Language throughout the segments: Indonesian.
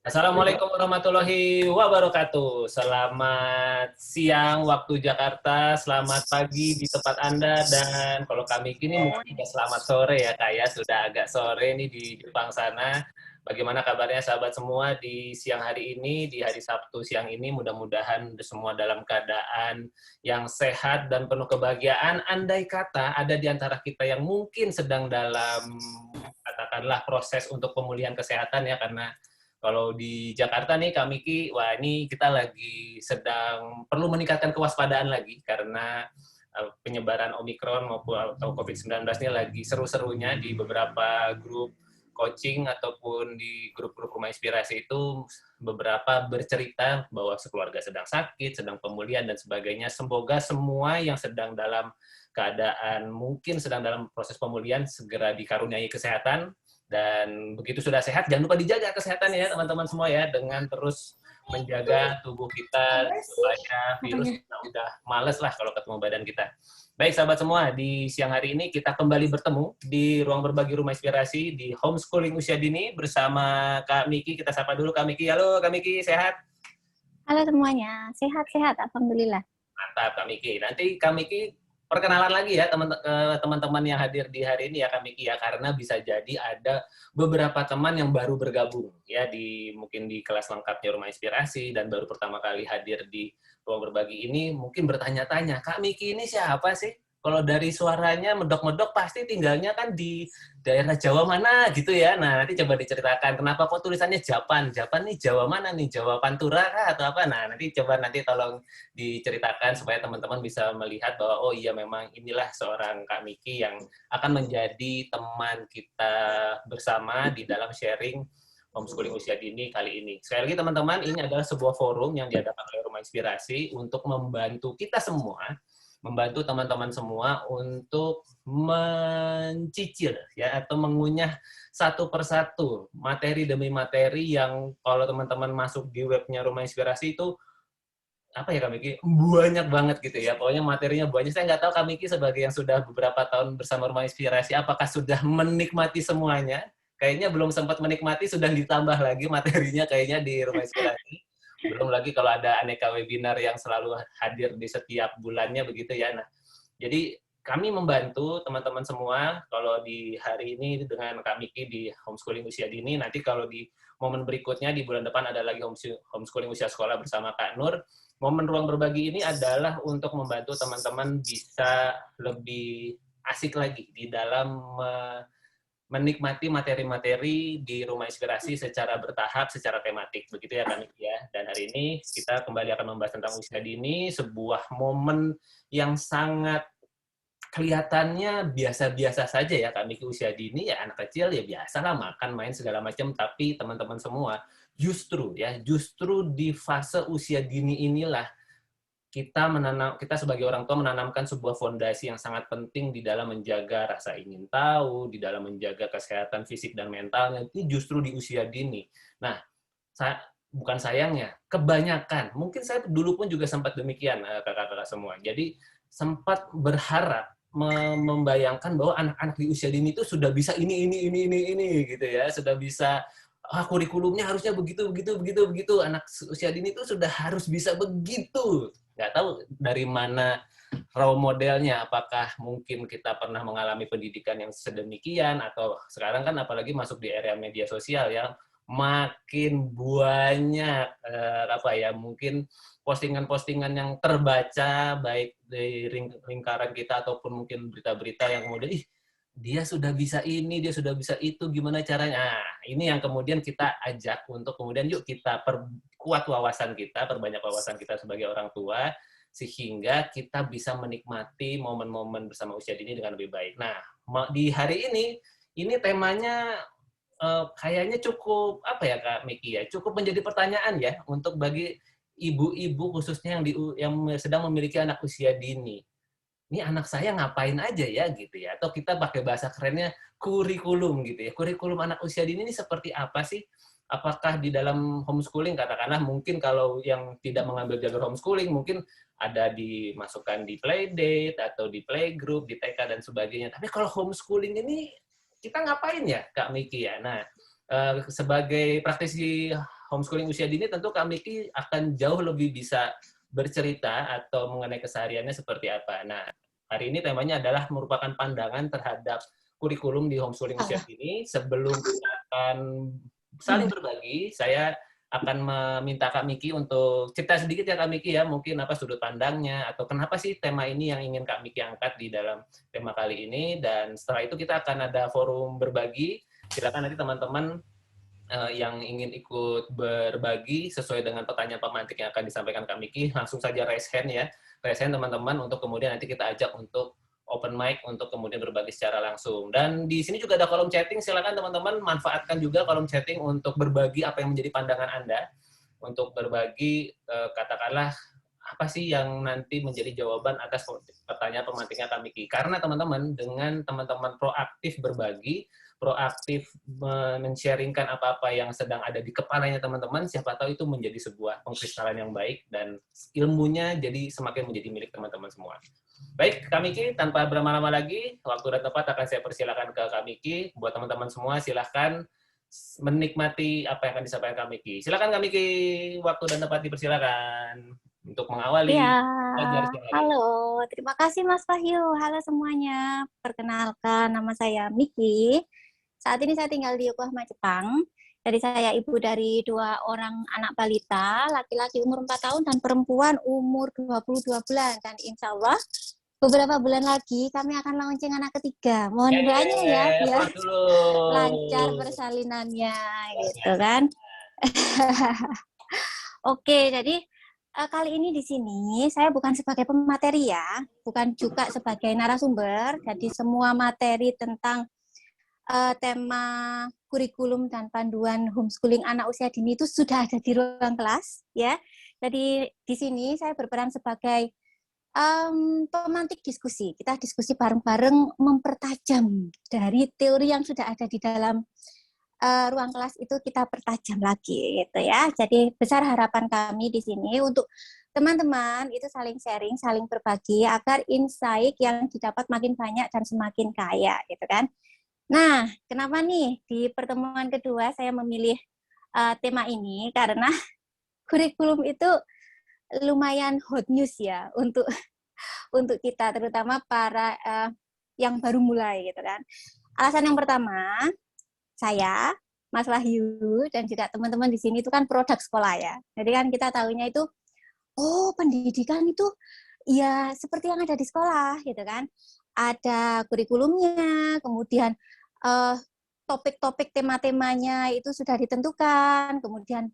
Assalamualaikum warahmatullahi wabarakatuh. Selamat siang waktu Jakarta, selamat pagi di tempat Anda, dan kalau kami kini mungkin juga selamat sore ya Kak ya, sudah agak sore nih di Jepang sana. Bagaimana kabarnya sahabat semua di siang hari ini, di hari Sabtu siang ini, mudah-mudahan semua dalam keadaan yang sehat dan penuh kebahagiaan. Andai kata ada di antara kita yang mungkin sedang dalam, katakanlah, proses untuk pemulihan kesehatan ya, karena kalau di Jakarta nih, Kak Miki, wah ini kita lagi sedang perlu meningkatkan kewaspadaan lagi karena penyebaran Omikron maupun atau COVID-19 ini lagi seru-serunya di beberapa grup coaching ataupun di grup-grup rumah inspirasi itu beberapa bercerita bahwa sekeluarga sedang sakit, sedang pemulihan dan sebagainya. Semoga semua yang sedang dalam keadaan mungkin sedang dalam proses pemulihan segera dikaruniai kesehatan. Dan begitu sudah sehat, jangan lupa dijaga kesehatannya ya teman-teman semua ya, dengan terus menjaga tubuh kita supaya virus udah males lah kalau ketemu badan kita. Baik sahabat semua, di siang hari ini kita kembali bertemu di ruang berbagi rumah inspirasi di homeschooling usia dini bersama Kak Miki. Kita sapa dulu Kak Miki. Halo Kak Miki, sehat? Halo semuanya, sehat-sehat, alhamdulillah. Mantap Kak Miki. Nanti Kak Miki perkenalan lagi ya teman-teman yang hadir di hari ini ya Kak Miki ya, karena bisa jadi ada beberapa teman yang baru bergabung ya di mungkin di kelas lengkapnya Rumah Inspirasi dan baru pertama kali hadir di ruang berbagi ini, mungkin bertanya-tanya, Kak Miki ini siapa sih? Kalau dari suaranya medok-medok pasti tinggalnya kan di daerah Jawa mana gitu ya. Nah, nanti coba diceritakan kenapa kok tulisannya Japan. Japan nih Jawa mana nih? Jawa Pantura kah atau apa? Nah, nanti coba tolong diceritakan supaya teman-teman bisa melihat bahwa oh iya memang inilah seorang Kak Miki yang akan menjadi teman kita bersama di dalam sharing homeschooling usia dini kali ini. Sekali lagi teman-teman, ini adalah sebuah forum yang diadakan oleh Rumah Inspirasi untuk membantu kita semua, membantu teman-teman semua untuk mencicil ya atau mengunyah satu persatu materi demi materi yang kalau teman-teman masuk di webnya Rumah Inspirasi itu apa ya Kak Miki, banyak banget gitu ya, pokoknya materinya banyak. Saya nggak tahu Kak Miki sebagai yang sudah beberapa tahun bersama Rumah Inspirasi, apakah sudah menikmati semuanya? Kayaknya belum sempat menikmati, sudah ditambah lagi materinya kayaknya di Rumah Inspirasi. Belum lagi kalau ada aneka webinar yang selalu hadir di setiap bulannya begitu ya. Nah, jadi kami membantu teman-teman semua kalau di hari ini dengan Kak Miki di homeschooling usia dini, nanti kalau di momen berikutnya di bulan depan ada lagi homeschooling usia sekolah bersama Kak Nur. Momen ruang berbagi ini adalah untuk membantu teman-teman bisa lebih asik lagi di dalam menikmati materi-materi di Rumah Inspirasi secara bertahap, secara tematik. Begitu ya, Kak Miki ya. Dan hari ini kita kembali akan membahas tentang usia dini, sebuah momen yang sangat kelihatannya biasa-biasa saja ya Kak Miki. Usia dini ya anak kecil ya biasalah makan, main segala macam, tapi teman-teman semua justru di fase usia dini inilah kita sebagai orang tua menanamkan sebuah fondasi yang sangat penting di dalam menjaga rasa ingin tahu, di dalam menjaga kesehatan fisik dan mentalnya, itu justru di usia dini. Nah, bukan sayangnya, kebanyakan, mungkin saya dulu pun juga sempat demikian, kakak-kakak semua. Jadi, sempat berharap membayangkan bahwa anak-anak di usia dini itu sudah bisa ini gitu ya, sudah bisa kurikulumnya harusnya begitu. Anak usia dini itu sudah harus bisa begitu. Nggak tahu dari mana role modelnya, apakah mungkin kita pernah mengalami pendidikan yang sedemikian, atau sekarang kan apalagi masuk di area media sosial ya, makin banyak mungkin postingan-postingan yang terbaca baik di lingkaran kita ataupun mungkin berita-berita yang kemudian dia sudah bisa ini, dia sudah bisa itu, gimana caranya? Nah, ini yang kemudian kita ajak untuk kemudian yuk kita perkuat wawasan kita, perbanyak wawasan kita sebagai orang tua, sehingga kita bisa menikmati momen-momen bersama usia dini dengan lebih baik. Nah, di hari ini temanya kayaknya cukup apa ya Kak Miki ya, cukup menjadi pertanyaan ya untuk bagi ibu-ibu khususnya yang sedang memiliki anak usia dini. Ini anak saya ngapain aja ya gitu ya, atau kita pakai bahasa kerennya kurikulum gitu ya. Kurikulum anak usia dini ini seperti apa sih? Apakah di dalam homeschooling, katakanlah mungkin kalau yang tidak mengambil jalur homeschooling mungkin ada dimasukkan di playdate atau di playgroup, di TK dan sebagainya. Tapi kalau homeschooling ini kita ngapain ya Kak Miki ya? Nah, sebagai praktisi homeschooling usia dini tentu Kak Miki akan jauh lebih bisa bercerita atau mengenai kesehariannya seperti apa. Nah, hari ini temanya adalah merupakan pandangan terhadap kurikulum di homeschooling usia dini. Sebelum kita akan saling berbagi, saya akan meminta Kak Miki untuk cerita sedikit ya Kak Miki ya, mungkin apa sudut pandangnya atau kenapa sih tema ini yang ingin Kak Miki angkat di dalam tema kali ini, dan setelah itu kita akan ada forum berbagi. Silakan nanti teman-teman yang ingin ikut berbagi sesuai dengan pertanyaan pemantik yang akan disampaikan Kak Miki, langsung saja raise hand ya. Raise hand teman-teman untuk kemudian nanti kita ajak untuk open mic untuk kemudian berbagi secara langsung. Dan di sini juga ada kolom chatting, silakan teman-teman manfaatkan juga kolom chatting untuk berbagi apa yang menjadi pandangan Anda, untuk berbagi katakanlah apa sih yang nanti menjadi jawaban atas pertanyaan pemantiknya Kak Miki. Karena teman-teman, dengan teman-teman proaktif berbagi, proaktif men-sharingkan apa-apa yang sedang ada di kepalanya teman-teman, siapa tahu itu menjadi sebuah pengkristalan yang baik dan ilmunya jadi semakin menjadi milik teman-teman semua. Baik, Kak Miki, tanpa berlama-lama lagi, waktu dan tempat akan saya persilakan ke Kak Miki. Buat teman-teman semua, silahkan menikmati apa yang akan disampaikan Kak Miki. Silakan Kak Miki, waktu dan tempat dipersilakan untuk mengawali Ya, belajar siang hari. halo. Terima kasih Mas Wahyu. Halo semuanya. Perkenalkan, nama saya Miki. Saat ini saya tinggal di Yokohama, Jepang. Jadi saya ibu dari 2 orang anak balita, laki-laki umur 4 tahun dan perempuan umur 22 bulan. Dan insya Allah beberapa bulan lagi kami akan launching anak ketiga. Mohon doanya ya, biar lancar persalinannya gitu kan. Oke, jadi kali ini di sini saya bukan sebagai pemateri ya, bukan juga sebagai narasumber. Jadi semua materi tentang tema kurikulum dan panduan homeschooling anak usia dini itu sudah ada di ruang kelas ya. Jadi di sini saya berperan sebagai pemantik diskusi. Kita diskusi bareng-bareng mempertajam dari teori yang sudah ada di dalam ruang kelas itu, kita pertajam lagi gitu ya. Jadi besar harapan kami di sini untuk teman-teman itu saling sharing, saling berbagi agar insight yang didapat makin banyak dan semakin kaya gitu kan. Nah, kenapa nih di pertemuan kedua saya memilih tema ini, karena kurikulum itu lumayan hot news ya untuk kita, terutama para yang baru mulai gitu kan. Alasan yang pertama, saya, Mas Wahyu, dan juga teman-teman di sini itu kan produk sekolah ya. Jadi kan kita tahunya itu, oh pendidikan itu ya seperti yang ada di sekolah gitu kan. Ada kurikulumnya, kemudian topik-topik tema-temanya itu sudah ditentukan, kemudian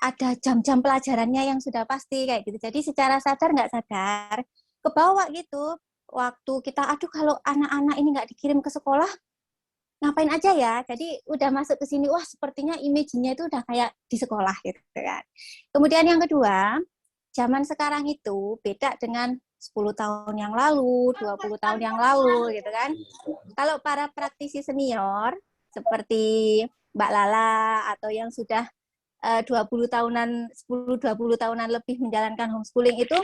ada jam-jam pelajarannya yang sudah pasti kayak gitu. Jadi secara sadar nggak sadar, kebawa gitu. Waktu kita, aduh kalau anak-anak ini nggak dikirim ke sekolah, ngapain aja ya. Jadi udah masuk ke sini, wah sepertinya image-nya itu udah kayak di sekolah gitu kan. Kemudian yang kedua, zaman sekarang itu beda dengan 10 tahun yang lalu, 20 tahun yang lalu gitu kan. Kalau para praktisi senior seperti Mbak Lala atau yang sudah 20 tahunan, 10-20 tahunan lebih menjalankan homeschooling itu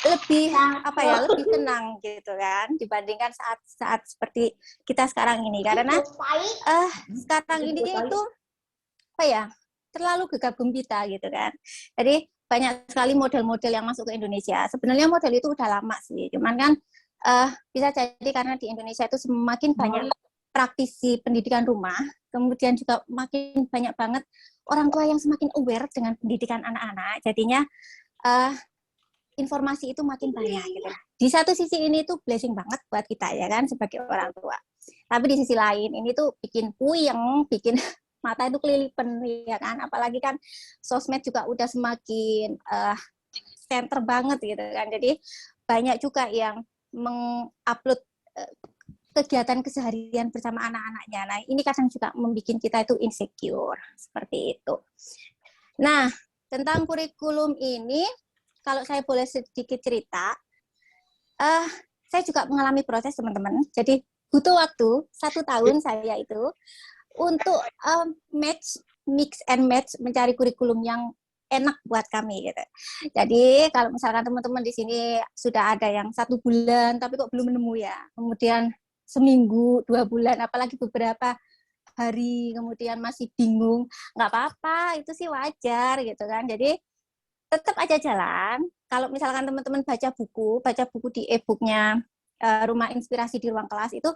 lebih lebih tenang gitu kan dibandingkan saat seperti kita sekarang ini, karena sekarang ini itu terlalu gegap gempita gitu kan. Jadi banyak sekali model-model yang masuk ke Indonesia. Sebenarnya model itu udah lama sih, cuman kan bisa jadi karena di Indonesia itu semakin banyak praktisi pendidikan rumah, kemudian juga makin banyak banget orang tua yang semakin aware dengan pendidikan anak-anak, jadinya informasi itu makin banyak gitu. Di satu sisi ini tuh blessing banget buat kita ya kan sebagai orang tua. Tapi di sisi lain ini tuh bikin puyeng, bikin mata itu kelilipan ya kan. Apalagi kan sosmed juga udah semakin center banget gitu kan. Jadi banyak juga yang mengupload kegiatan keseharian bersama anak-anaknya. Nah, ini kadang juga membuat kita itu insecure seperti itu. Nah, tentang kurikulum ini, kalau saya boleh sedikit cerita, saya juga mengalami proses teman-teman. Jadi butuh waktu 1 tahun saya itu untuk mix and match, mencari kurikulum yang enak buat kami gitu. Jadi kalau misalkan teman-teman di sini sudah ada yang 1 bulan tapi kok belum menemu ya, kemudian seminggu, 2 bulan, apalagi beberapa hari, kemudian masih bingung, nggak apa-apa, itu sih wajar gitu kan. Jadi tetap aja jalan. Kalau misalkan teman-teman baca buku di e-booknya Rumah Inspirasi di Ruang Kelas itu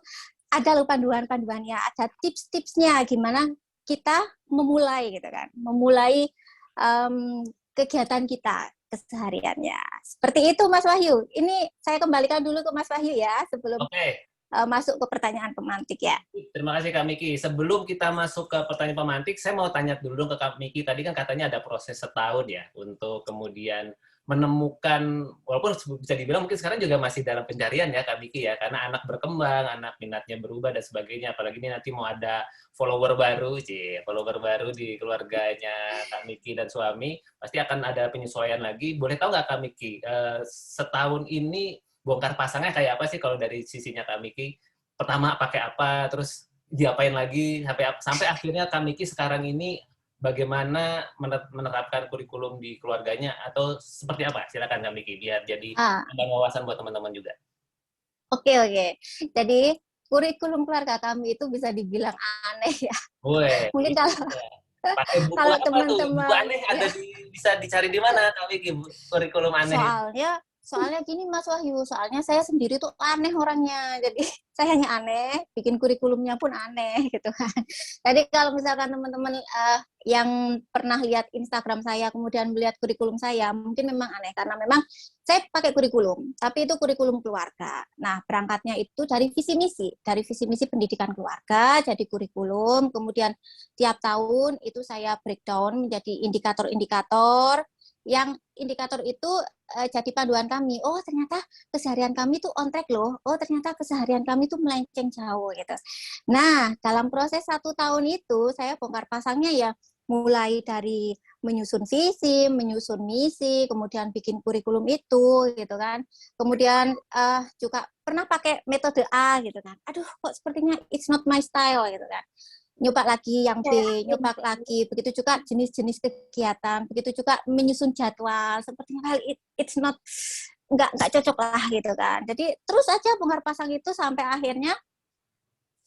ada loh panduan-panduannya, ada tips-tipsnya gimana kita memulai gitu kan, memulai kegiatan kita kesehariannya. Seperti itu Mas Wahyu. Ini saya kembalikan dulu ke Mas Wahyu ya sebelum Oke. masuk ke pertanyaan pemantik ya. Terima kasih Kak Miki. Sebelum kita masuk ke pertanyaan pemantik, saya mau tanya dulu dong ke Kak Miki. Tadi kan katanya ada proses setahun ya untuk kemudian menemukan, walaupun bisa dibilang mungkin sekarang juga masih dalam pencarian ya Kak Miki ya, karena anak berkembang, anak minatnya berubah dan sebagainya. Apalagi ini nanti mau ada follower baru di keluarganya Kak Miki dan suami, pasti akan ada penyesuaian lagi. Boleh tahu nggak Kak Miki, setahun ini bongkar pasangnya kayak apa sih kalau dari sisinya Kak Miki? Pertama pakai apa, terus diapain lagi, sampai akhirnya Kak Miki sekarang ini bagaimana menerapkan kurikulum di keluarganya, atau seperti apa? Silakan Kak Miki, biar jadi wawasan buat teman-teman juga. Oke. Jadi kurikulum keluarga kami itu bisa dibilang aneh ya. Woi, Mungkin kalau pakai buku kalau apa tuh? Buku teman-teman aneh ada bisa dicari di mana Kak Miki, kurikulum aneh? soalnya gini Mas Wahyu, soalnya saya sendiri tuh aneh orangnya. Jadi saya hanya aneh, bikin kurikulumnya pun aneh gitu kan. Jadi kalau misalkan teman-teman yang pernah lihat Instagram saya, kemudian melihat kurikulum saya, mungkin memang aneh karena memang saya pakai kurikulum, tapi itu kurikulum keluarga. Nah, berangkatnya itu dari visi misi pendidikan keluarga, jadi kurikulum, kemudian tiap tahun itu saya breakdown menjadi indikator-indikator, yang indikator itu jadi panduan kami. Oh, ternyata keseharian kami tuh on track loh. Oh, ternyata keseharian kami tuh melenceng jauh gitu. Nah, dalam proses 1 tahun itu saya bongkar pasangnya ya mulai dari menyusun visi, menyusun misi, kemudian bikin kurikulum itu gitu kan. Kemudian juga pernah pakai metode A gitu kan. Aduh, kok sepertinya it's not my style gitu kan. Nyoba lagi yang B, nyoba lagi, begitu juga jenis-jenis kegiatan, begitu juga menyusun jadwal, sepertinya kali it's not, nggak cocok lah gitu kan. Jadi terus aja bongkar pasang itu sampai akhirnya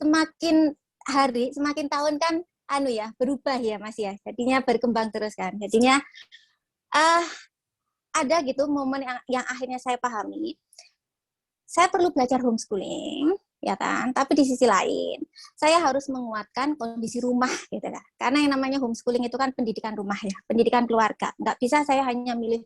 semakin hari, semakin tahun kan berubah ya Mas ya, jadinya berkembang terus kan. Jadinya ada gitu momen yang akhirnya saya pahami, saya perlu belajar homeschooling, ya kan? Tapi di sisi lain, saya harus menguatkan kondisi rumah, gitu kan? Karena yang namanya homeschooling itu kan pendidikan rumah ya, pendidikan keluarga. Nggak bisa saya hanya milih,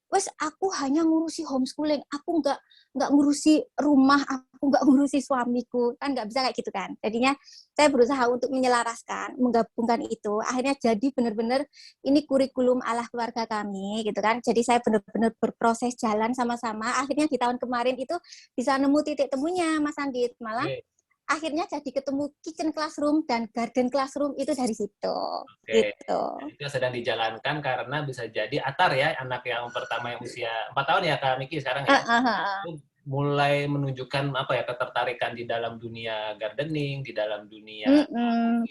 wes aku hanya ngurusi homeschooling, aku nggak ngurusi rumah, aku nggak ngurusi suamiku, kan nggak bisa kayak gitu kan. Jadinya saya berusaha untuk menyelaraskan, menggabungkan itu, akhirnya jadi benar-benar ini kurikulum ala keluarga kami gitu kan. Jadi saya benar-benar berproses jalan sama-sama, akhirnya di tahun kemarin itu bisa nemu titik temunya Mas Andit, malah akhirnya jadi ketemu kitchen classroom dan garden classroom itu dari situ. Gitu. Itu sedang dijalankan karena bisa jadi Atar ya, anak yang pertama yang usia 4 tahun ya Kak Miki sekarang ya. Itu mulai menunjukkan ketertarikan di dalam dunia gardening, di dalam dunia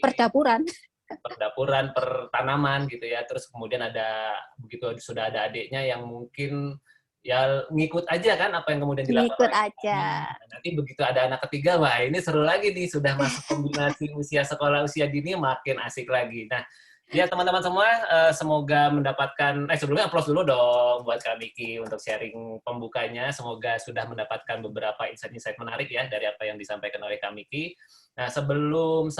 perdapuran, pertanaman gitu ya. Terus kemudian begitu sudah ada adiknya yang mungkin ya ngikut aja kan apa yang kemudian dilakukan. Ngikut aja. Nanti begitu ada anak ketiga, wah ini seru lagi nih, sudah masuk kombinasi usia sekolah, usia dini, makin asik lagi. Nah, ya teman-teman semua, semoga mendapatkan, sebelumnya aplaus dulu dong buat Kak Miki untuk sharing pembukanya. Semoga sudah mendapatkan beberapa insight-insight menarik ya dari apa yang disampaikan oleh Kak Miki. Nah, sebelum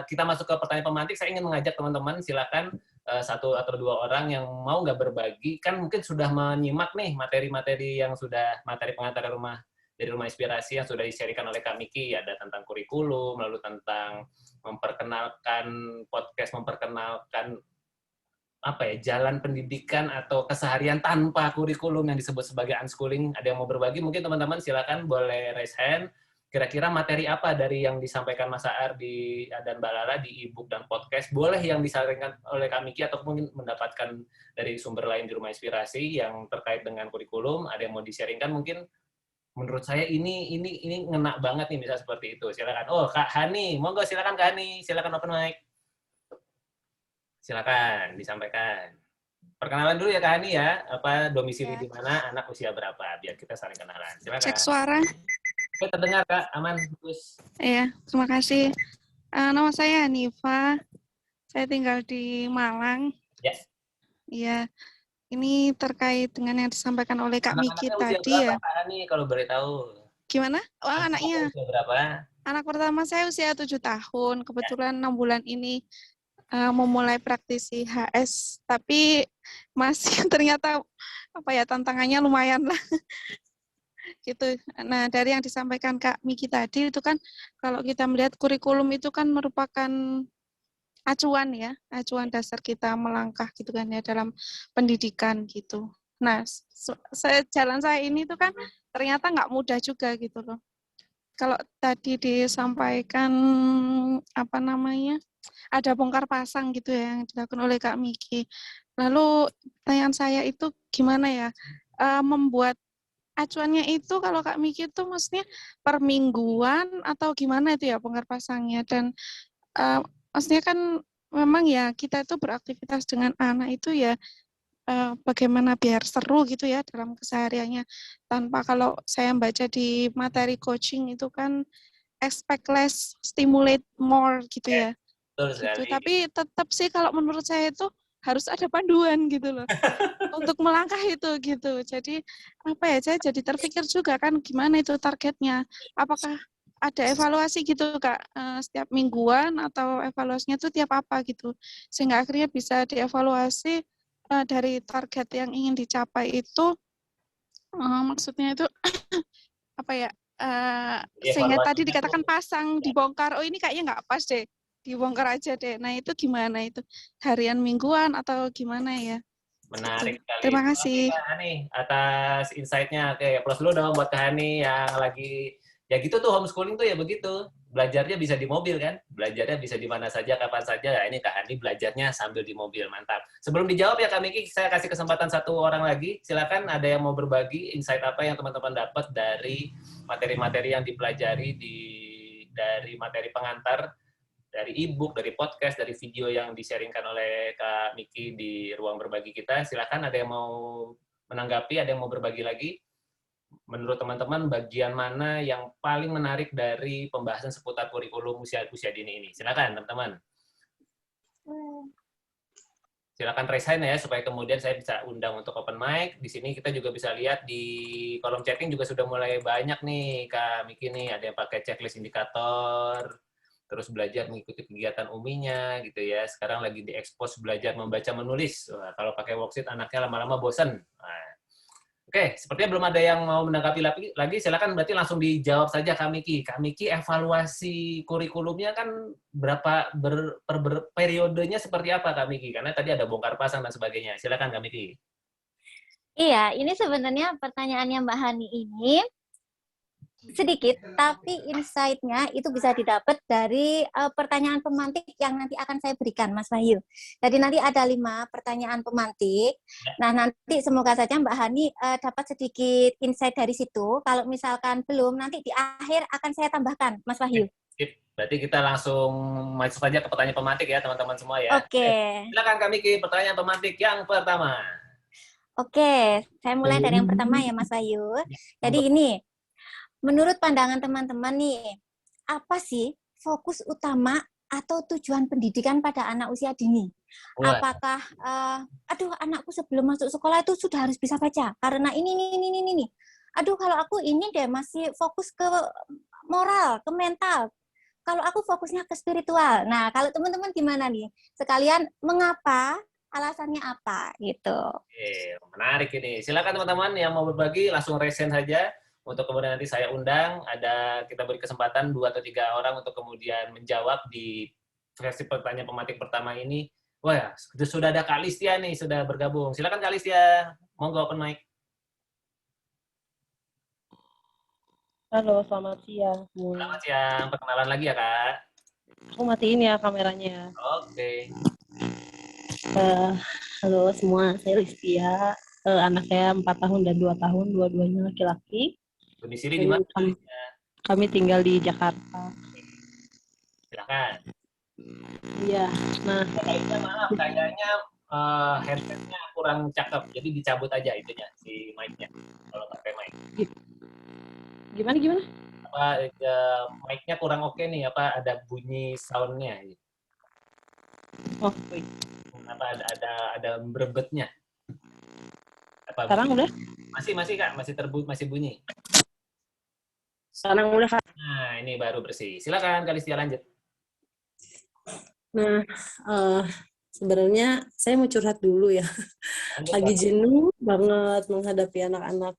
kita masuk ke pertanyaan pemantik, saya ingin mengajak teman-teman, silakan 1 atau 2 orang yang mau nggak berbagi, kan mungkin sudah menyimak nih materi-materi yang materi pengantar dari Rumah Inspirasi yang sudah di-sharekan oleh Kak Miki, ada tentang kurikulum, lalu tentang memperkenalkan podcast, memperkenalkan jalan pendidikan atau keseharian tanpa kurikulum yang disebut sebagai unschooling. Ada yang mau berbagi? Mungkin teman-teman silakan boleh raise hand. Kira-kira materi apa dari yang disampaikan Mas Aar dan Mbak Lala di e-book dan podcast, boleh yang disampaikan oleh Kak Miki atau mungkin mendapatkan dari sumber lain di Rumah Inspirasi yang terkait dengan kurikulum, ada yang mau di-sharingkan mungkin? Menurut saya ini ngena banget nih, bisa seperti itu. Silakan. Oh, Kak Hani, monggo silakan Kak Hani, silakan open mic. Silakan disampaikan. Perkenalan dulu ya Kak Hani ya, domisili di mana, anak usia berapa, biar kita saling kenalan. Silakan. Cek suara. Oke, terdengar Kak, aman, bagus. Iya, terima kasih. Nama saya Hanifa. Saya tinggal di Malang. Ya. Iya. Ini terkait dengan yang disampaikan oleh Kak Miki Anak-anaknya usia tadi berapa, ya. Kak Hani, kalau boleh tahu? Gimana? Wah, Anak-anaknya anaknya. usia berapa? Anak pertama saya usia 7 tahun. Kebetulan 6 bulan ini memulai praktisi HS. Tapi masih ternyata tantangannya lumayan lah. Gitu. Nah, dari yang disampaikan Kak Miki tadi itu kan kalau kita melihat kurikulum itu kan merupakan acuan ya, acuan dasar kita melangkah gitu kan ya dalam pendidikan gitu. Nah, jalan saya ini tuh kan ternyata nggak mudah juga gitu loh. Kalau tadi disampaikan ada bongkar pasang gitu ya yang dilakukan oleh Kak Miki. Lalu pertanyaan saya itu gimana ya membuat acuannya itu kalau Kak Miki itu maksudnya per mingguan atau gimana itu ya bongkar pasangnya dan maksudnya kan memang ya kita itu beraktivitas dengan anak itu ya bagaimana biar seru gitu ya dalam kesehariannya tanpa kalau saya baca di materi coaching itu kan expect less, stimulate more gitu ya. Betul Gitu. sekali. Tapi tetap sih kalau menurut saya itu harus ada panduan gitu loh. Untuk melangkah itu gitu. Jadi saya jadi terpikir juga kan gimana itu targetnya. Apakah ada evaluasi gitu Kak setiap mingguan atau evaluasinya itu tiap apa gitu. Sehingga akhirnya bisa dievaluasi dari target yang ingin dicapai itu maksudnya itu sehingga tadi Evaluasinya tuh dikatakan pasang, dibongkar, oh ini kayaknya nggak pas deh, dibongkar aja deh. Nah itu gimana itu? Harian mingguan atau gimana ya? menarik Gitu. sekali. Terima Terima kasih kasih. Kak Hani atas insight-nya. Oke, plus dulu dong buat Kak Hani yang lagi, ya gitu tuh homeschooling tuh ya begitu. Belajarnya bisa di mobil kan, belajarnya bisa di mana saja, kapan saja. Ya, ini Kak Hani belajarnya sambil di mobil, mantap. Sebelum dijawab ya Kak Miki, saya kasih kesempatan satu orang lagi. Silakan ada yang mau berbagi insight apa yang teman-teman dapat dari materi-materi yang dipelajari dari materi pengantar, dari e-book, dari podcast, dari video yang di-sharingkan oleh Kak Miki di ruang berbagi kita. Silakan ada yang mau menanggapi, ada yang mau berbagi lagi. Menurut teman-teman, bagian mana yang paling menarik dari pembahasan seputar kurikulum usia dini ini? Silakan, teman-teman. Silakan raise hand ya, supaya kemudian saya bisa undang untuk open mic. Di sini kita juga bisa lihat di kolom chatting juga sudah mulai banyak nih, Kak Miki nih. Ada yang pakai checklist indikator, terus belajar mengikuti kegiatan uminya gitu ya. Sekarang lagi diekspos belajar membaca menulis. Wah, kalau pakai worksheet anaknya lama-lama bosan. Nah, oke, sepertinya belum ada yang mau menanggapi lagi. Silakan berarti langsung dijawab saja Kak Miki. Kak Miki, evaluasi kurikulumnya kan periodenya seperti apa Kak Miki? Karena tadi ada bongkar pasang dan sebagainya. Silakan Kak Miki. Iya, ini sebenarnya pertanyaannya Mbak Hani ini sedikit, tapi insight-nya itu bisa didapat dari pertanyaan pemantik yang nanti akan saya berikan, Mas Wahyu. Jadi nanti ada 5 pertanyaan pemantik. Nah, nanti semoga saja Mbak Hani dapat sedikit insight dari situ. Kalau misalkan belum, nanti di akhir akan saya tambahkan, Mas Wahyu. Berarti kita langsung masuk saja ke pertanyaan pemantik ya, teman-teman semua ya. Oke. Silakan Kak Miki, pertanyaan pemantik yang pertama. Oke, saya mulai dari yang pertama ya, Mas Wahyu. Jadi ini, menurut pandangan teman-teman nih, apa sih fokus utama atau tujuan pendidikan pada anak usia dini? Apakah, anakku sebelum masuk sekolah itu sudah harus bisa baca, karena ini. Aduh, kalau aku ini deh masih fokus ke moral, ke mental. Kalau aku fokusnya ke spiritual. Nah, kalau teman-teman gimana nih? Sekalian, mengapa? Alasannya apa? Gitu. Oke, menarik ini. Silakan teman-teman yang mau berbagi, langsung raise hand saja. Untuk kemudian nanti saya undang, kita beri kesempatan 2 atau 3 orang untuk kemudian menjawab di versi pertanyaan pemantik pertama ini. Wah, sudah ada Kak Listia nih, sudah bergabung. Silakan Kak Listia, monggo open mic. Halo, selamat siang. Selamat siang, perkenalan lagi ya Kak. Aku matiin ya kameranya. Oke. Halo semua, saya Listia. Anak saya 4 tahun dan 2 tahun, dua-duanya laki-laki. Domisili di mana? Kami tinggal di Jakarta. Silakan. Iya, nah. Maaf, kayaknya headsetnya kurang cakep, jadi dicabut aja itunya, si mic-nya, kalau pakai mic. Gimana? apa mic-nya kurang oke nih, apa ada bunyi sound-nya gitu. Oh, wait. Apa ada berebetnya. Apa Sekarang udah? masih Kak, masih bunyi. Sekarang udah, Kak. Nah, ini baru bersih. Silakan Kalistia lanjut. Nah, sebenarnya saya mau curhat dulu ya. Lanjut, Lagi Kak. jenuh banget menghadapi anak-anak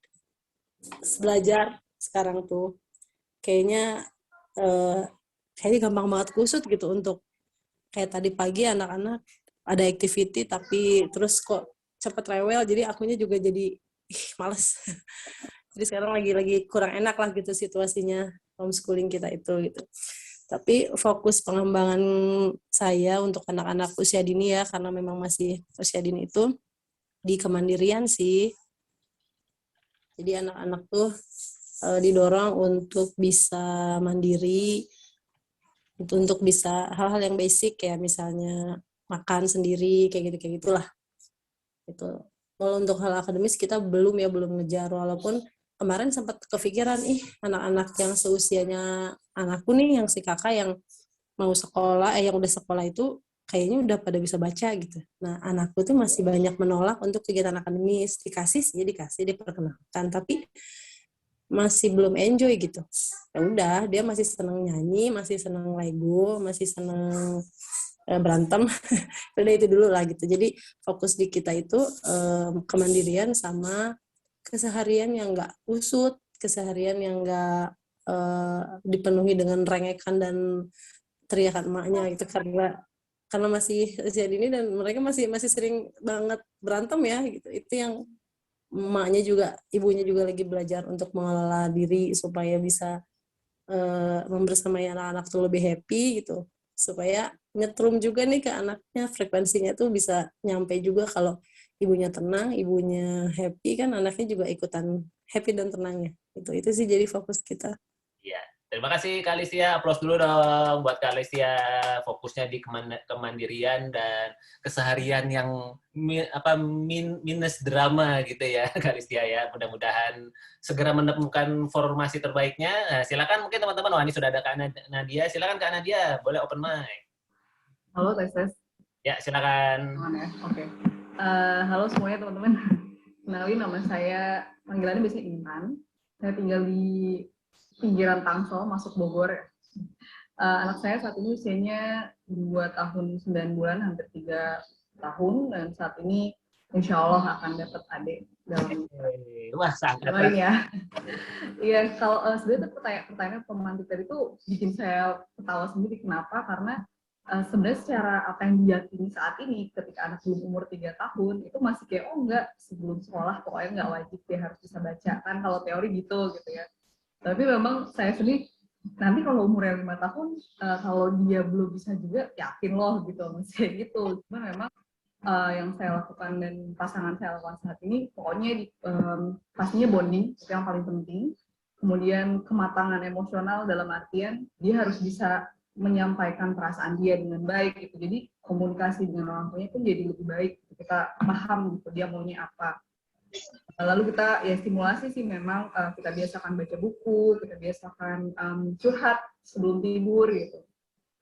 belajar sekarang tuh. Kayaknya gampang banget kusut gitu untuk kayak tadi pagi anak-anak ada activity tapi terus kok cepet rewel, jadi akunya juga jadi males. Jadi sekarang lagi kurang enak lah gitu situasinya homeschooling kita itu gitu. Tapi fokus pengembangan saya untuk anak-anak usia dini ya, karena memang masih usia dini itu di kemandirian sih. Jadi anak-anak tuh didorong untuk bisa mandiri, untuk bisa hal-hal yang basic kayak misalnya makan sendiri kayak gitulah. Itu. Kalau untuk hal akademis kita belum ngejar, walaupun kemarin sempat kepikiran anak-anak yang seusianya anakku nih, yang si kakak yang mau sekolah yang udah sekolah itu kayaknya udah pada bisa baca gitu. Nah, anakku tuh masih banyak menolak untuk kegiatan akademis. Dikasih diperkenalkan, tapi masih belum enjoy gitu. Ya udah, dia masih seneng nyanyi, masih seneng Lego, masih seneng berantem. Udah itu dulu lah gitu. Jadi fokus di kita itu kemandirian sama keseharian yang nggak usut, keseharian yang nggak dipenuhi dengan rengekan dan teriakan emaknya gitu, karena masih usia dini dan mereka masih sering banget berantem ya gitu. Itu yang emaknya juga, ibunya juga lagi belajar untuk mengelola diri supaya bisa membersamai anak-anak tuh lebih happy gitu, supaya nyetrum juga nih ke anaknya, frekuensinya tuh bisa nyampe juga. Kalau ibunya tenang, ibunya happy, kan anaknya juga ikutan happy dan tenangnya. Itu sih jadi fokus kita. Iya. Terima kasih Kalistia. Aplaus dulu dong buat Kalistia. Fokusnya di kemandirian dan keseharian yang minus drama gitu ya Kalistia ya. Mudah-mudahan segera menemukan formasi terbaiknya. Nah, silakan mungkin teman-teman. Wah, ini sudah ada Kak Nadia. Silakan Kak Nadia, boleh open mic. Halo, tes. Ya, silakan. Oke. Halo semuanya teman-teman. Kenalin, nama saya, panggilannya biasanya Intan. Saya tinggal di pinggiran Tangsel, masuk Bogor. Anak saya saat ini usianya 2 tahun 9 bulan, hampir 3 tahun, dan saat ini insya Allah akan dapat adik dalam Wah, sangat doain ya. Iya, kalau sebenarnya pertanyaan pemantik tadi itu bikin saya ketawa sendiri. Kenapa? Karena sebenarnya secara apa yang diyakini saat ini, ketika anak belum umur 3 tahun, itu masih kayak, oh enggak, sebelum sekolah pokoknya enggak wajib dia harus bisa baca. Kan kalau teori gitu ya. Tapi memang saya sendiri, nanti kalau umurnya 5 tahun, kalau dia belum bisa juga, yakin loh gitu, masih gitu. Cuma memang yang saya lakukan dan pasangan saya lakukan saat ini, pokoknya pastinya bonding, itu yang paling penting. Kemudian kematangan emosional dalam artian, dia harus bisa menyampaikan perasaan dia dengan baik gitu. Jadi komunikasi dengan orang tuanya pun jadi lebih baik. Kita paham gitu dia maunya apa. Lalu kita ya stimulasi sih memang kita biasakan baca buku, kita biasakan curhat sebelum tidur gitu.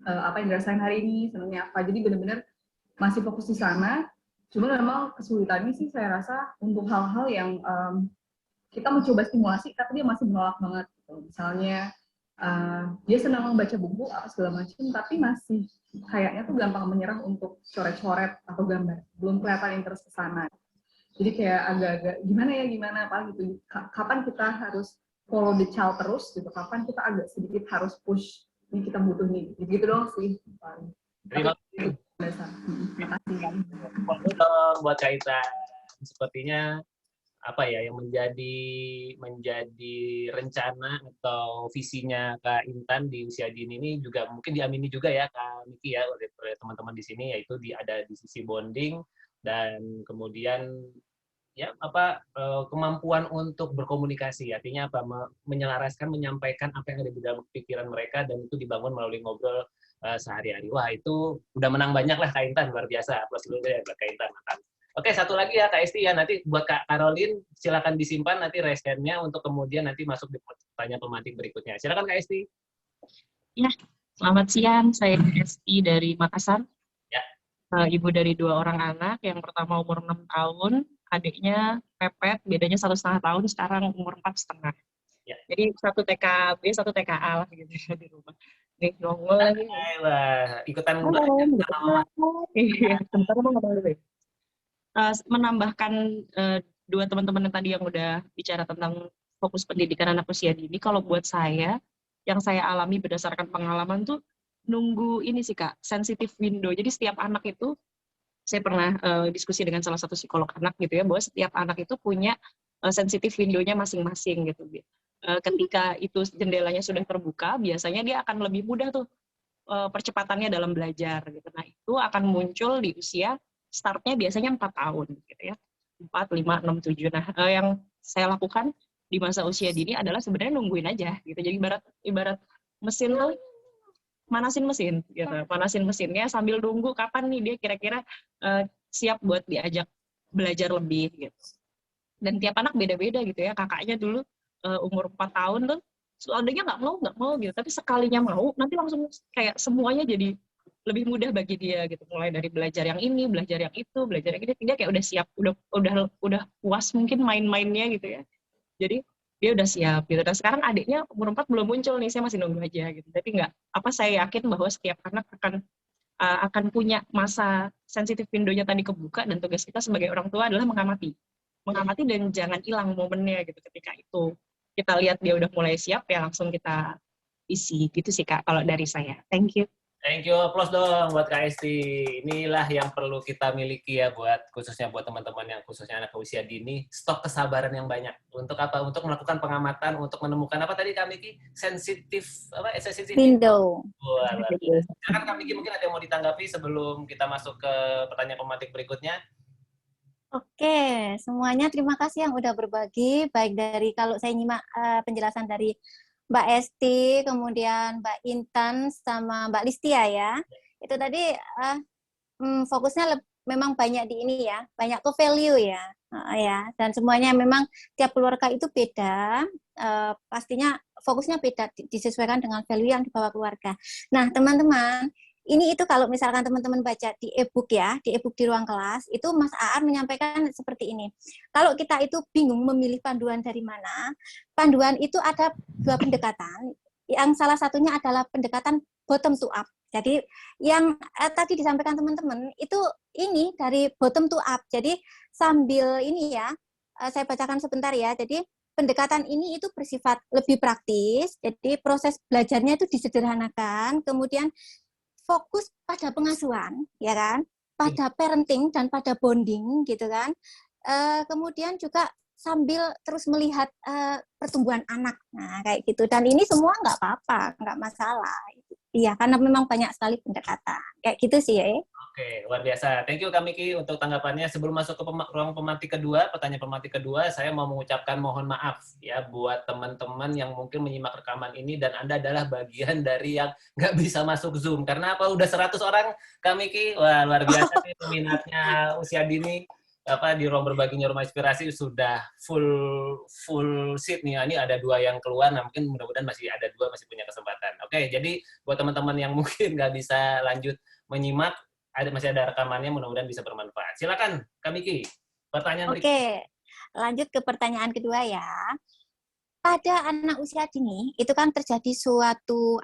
Apa yang dirasain hari ini, senangnya apa. Jadi benar-benar masih fokus di sana. Cuma memang kesulitannya sih saya rasa untuk hal-hal yang kita mencoba stimulasi tapi dia masih menolak banget. Gitu. Misalnya dia senang membaca buku apa segala macam, tapi masih kayaknya tuh gampang menyerah untuk coret-coret atau gambar. Belum kelihatan interest ke sana. Jadi kayak agak-agak gimana apa gitu. Kapan kita harus follow the child terus gitu. Kapan kita agak sedikit harus push. Ini kita butuh nih. Gitu doang sih. Terima kasih. Terima kasih. Buat kaitan sepertinya apa ya yang menjadi rencana atau visinya Kak Intan di usia dini ini juga mungkin diamini juga ya Kak Miki ya oleh teman-teman di sini, yaitu ada di sisi bonding dan kemudian ya kemampuan untuk berkomunikasi, artinya apa menyelaraskan, menyampaikan apa yang ada di dalam pikiran mereka dan itu dibangun melalui ngobrol sehari-hari. Wah, itu udah menang banyak lah Kak Intan, luar biasa. Plus dulu ya Kak Intan. Oke, satu lagi ya Kak Esti ya, nanti buat Kak Caroline silakan disimpan nanti responnya untuk kemudian nanti masuk di pertanyaan pemantik berikutnya. Silakan Kak Esti. Ya, selamat siang. Saya Esti dari Makassar. Ya. Ibu dari 2 orang anak. Yang pertama umur 6 tahun, adiknya Pepet, bedanya 1,5 tahun, sekarang umur 4,5. Ya. Jadi 1 TKB, 1 TKA lah gitu ya di rumah. Nih, ngomong lagi. Wah, ikutan Halo, belajar sama Mama. Iya, sebentar mau ngomong dulu. Menambahkan 2 teman-teman yang tadi yang udah bicara tentang fokus pendidikan anak usia dini, kalau buat saya, yang saya alami berdasarkan pengalaman tuh nunggu ini sih Kak, sensitive window. Jadi setiap anak itu, saya pernah diskusi dengan salah satu psikolog anak gitu ya, bahwa setiap anak itu punya sensitive window-nya masing-masing gitu. Ketika itu jendelanya sudah terbuka, biasanya dia akan lebih mudah tuh percepatannya dalam belajar gitu. Nah, itu akan muncul di usia startnya biasanya 4 tahun gitu ya. 4, 5, 6, 7. Nah, yang saya lakukan di masa usia dini adalah sebenarnya nungguin aja gitu. Jadi ibarat mesin tuh manasin mesin gitu. Manasin mesinnya sambil nunggu kapan nih dia kira-kira siap buat diajak belajar lebih gitu. Dan tiap anak beda-beda gitu ya. Kakaknya dulu umur 4 tahun tuh adanya nggak mau gitu. Tapi sekalinya mau, nanti langsung kayak semuanya jadi lebih mudah bagi dia gitu, mulai dari belajar yang ini, belajar yang itu, belajar yang ini, dia kayak udah siap, udah puas mungkin main-mainnya gitu ya. Jadi dia udah siap gitu. Dan sekarang adiknya umur 4 belum muncul nih, saya masih nunggu aja gitu. Tapi saya yakin bahwa setiap anak akan punya masa sensitif window-nya tadi kebuka, dan tugas kita sebagai orang tua adalah mengamati dan jangan hilang momennya gitu. Ketika itu kita lihat dia udah mulai siap, ya langsung kita isi gitu sih Kak kalau dari saya. Thank you. Thank you, applause dong buat Kak Esti. Inilah yang perlu kita miliki ya khususnya buat teman-teman yang khususnya anak usia dini, stok kesabaran yang banyak. Untuk apa? Untuk melakukan pengamatan, untuk menemukan apa tadi Kak Miki? Sensitive Window. Wah, luar biasa. Silakan Kak Miki, mungkin ada yang mau ditanggapi sebelum kita masuk ke pertanyaan pemantik berikutnya. Oke, semuanya terima kasih yang udah berbagi, baik dari kalau saya nyimak penjelasan dari Mbak Esti, kemudian Mbak Intan, sama Mbak Listia ya. Itu tadi fokusnya memang banyak di ini ya, banyak ke value ya. Ya, dan semuanya memang tiap keluarga itu beda, pastinya fokusnya beda, disesuaikan dengan value yang dibawa keluarga. Nah, teman-teman, ini itu kalau misalkan teman-teman baca di e-book ya, di e-book di ruang kelas, itu Mas Aan menyampaikan seperti ini. Kalau kita itu bingung memilih panduan dari mana, panduan itu ada 2 pendekatan. Yang salah satunya adalah pendekatan bottom to up. Jadi yang tadi disampaikan teman-teman itu ini dari bottom to up. Jadi sambil ini ya, saya bacakan sebentar ya. Jadi pendekatan ini itu bersifat lebih praktis. Jadi proses belajarnya itu disederhanakan. Kemudian fokus pada pengasuhan, ya kan, pada parenting dan pada bonding, gitu kan. Kemudian juga sambil terus melihat pertumbuhan anak, nah kayak gitu. Dan ini semua nggak apa-apa, nggak masalah. Iya, karena memang banyak sekali pendekatan, kayak gitu sih ya. Oke, luar biasa. Thank you Kak Miki untuk tanggapannya. Sebelum masuk ke ruang pemantik kedua, pertanyaan pemantik kedua, saya mau mengucapkan mohon maaf ya buat teman-teman yang mungkin menyimak rekaman ini dan Anda adalah bagian dari yang nggak bisa masuk Zoom. Karena apa? Udah 100 orang Kak Miki. Wah, luar biasa nih peminatnya usia dini. Di ruang berbaginya Rumah Inspirasi sudah full seat nih. Ini ada 2 yang keluar, nah mungkin mudah-mudahan masih ada 2 masih punya kesempatan. Oke, jadi buat teman-teman yang mungkin nggak bisa lanjut menyimak, masih ada rekamannya, mudah-mudahan bisa bermanfaat. Silakan, Kak Miki. Pertanyaan berikutnya. Oke, lanjut ke pertanyaan kedua ya. Pada anak usia dini, itu kan terjadi suatu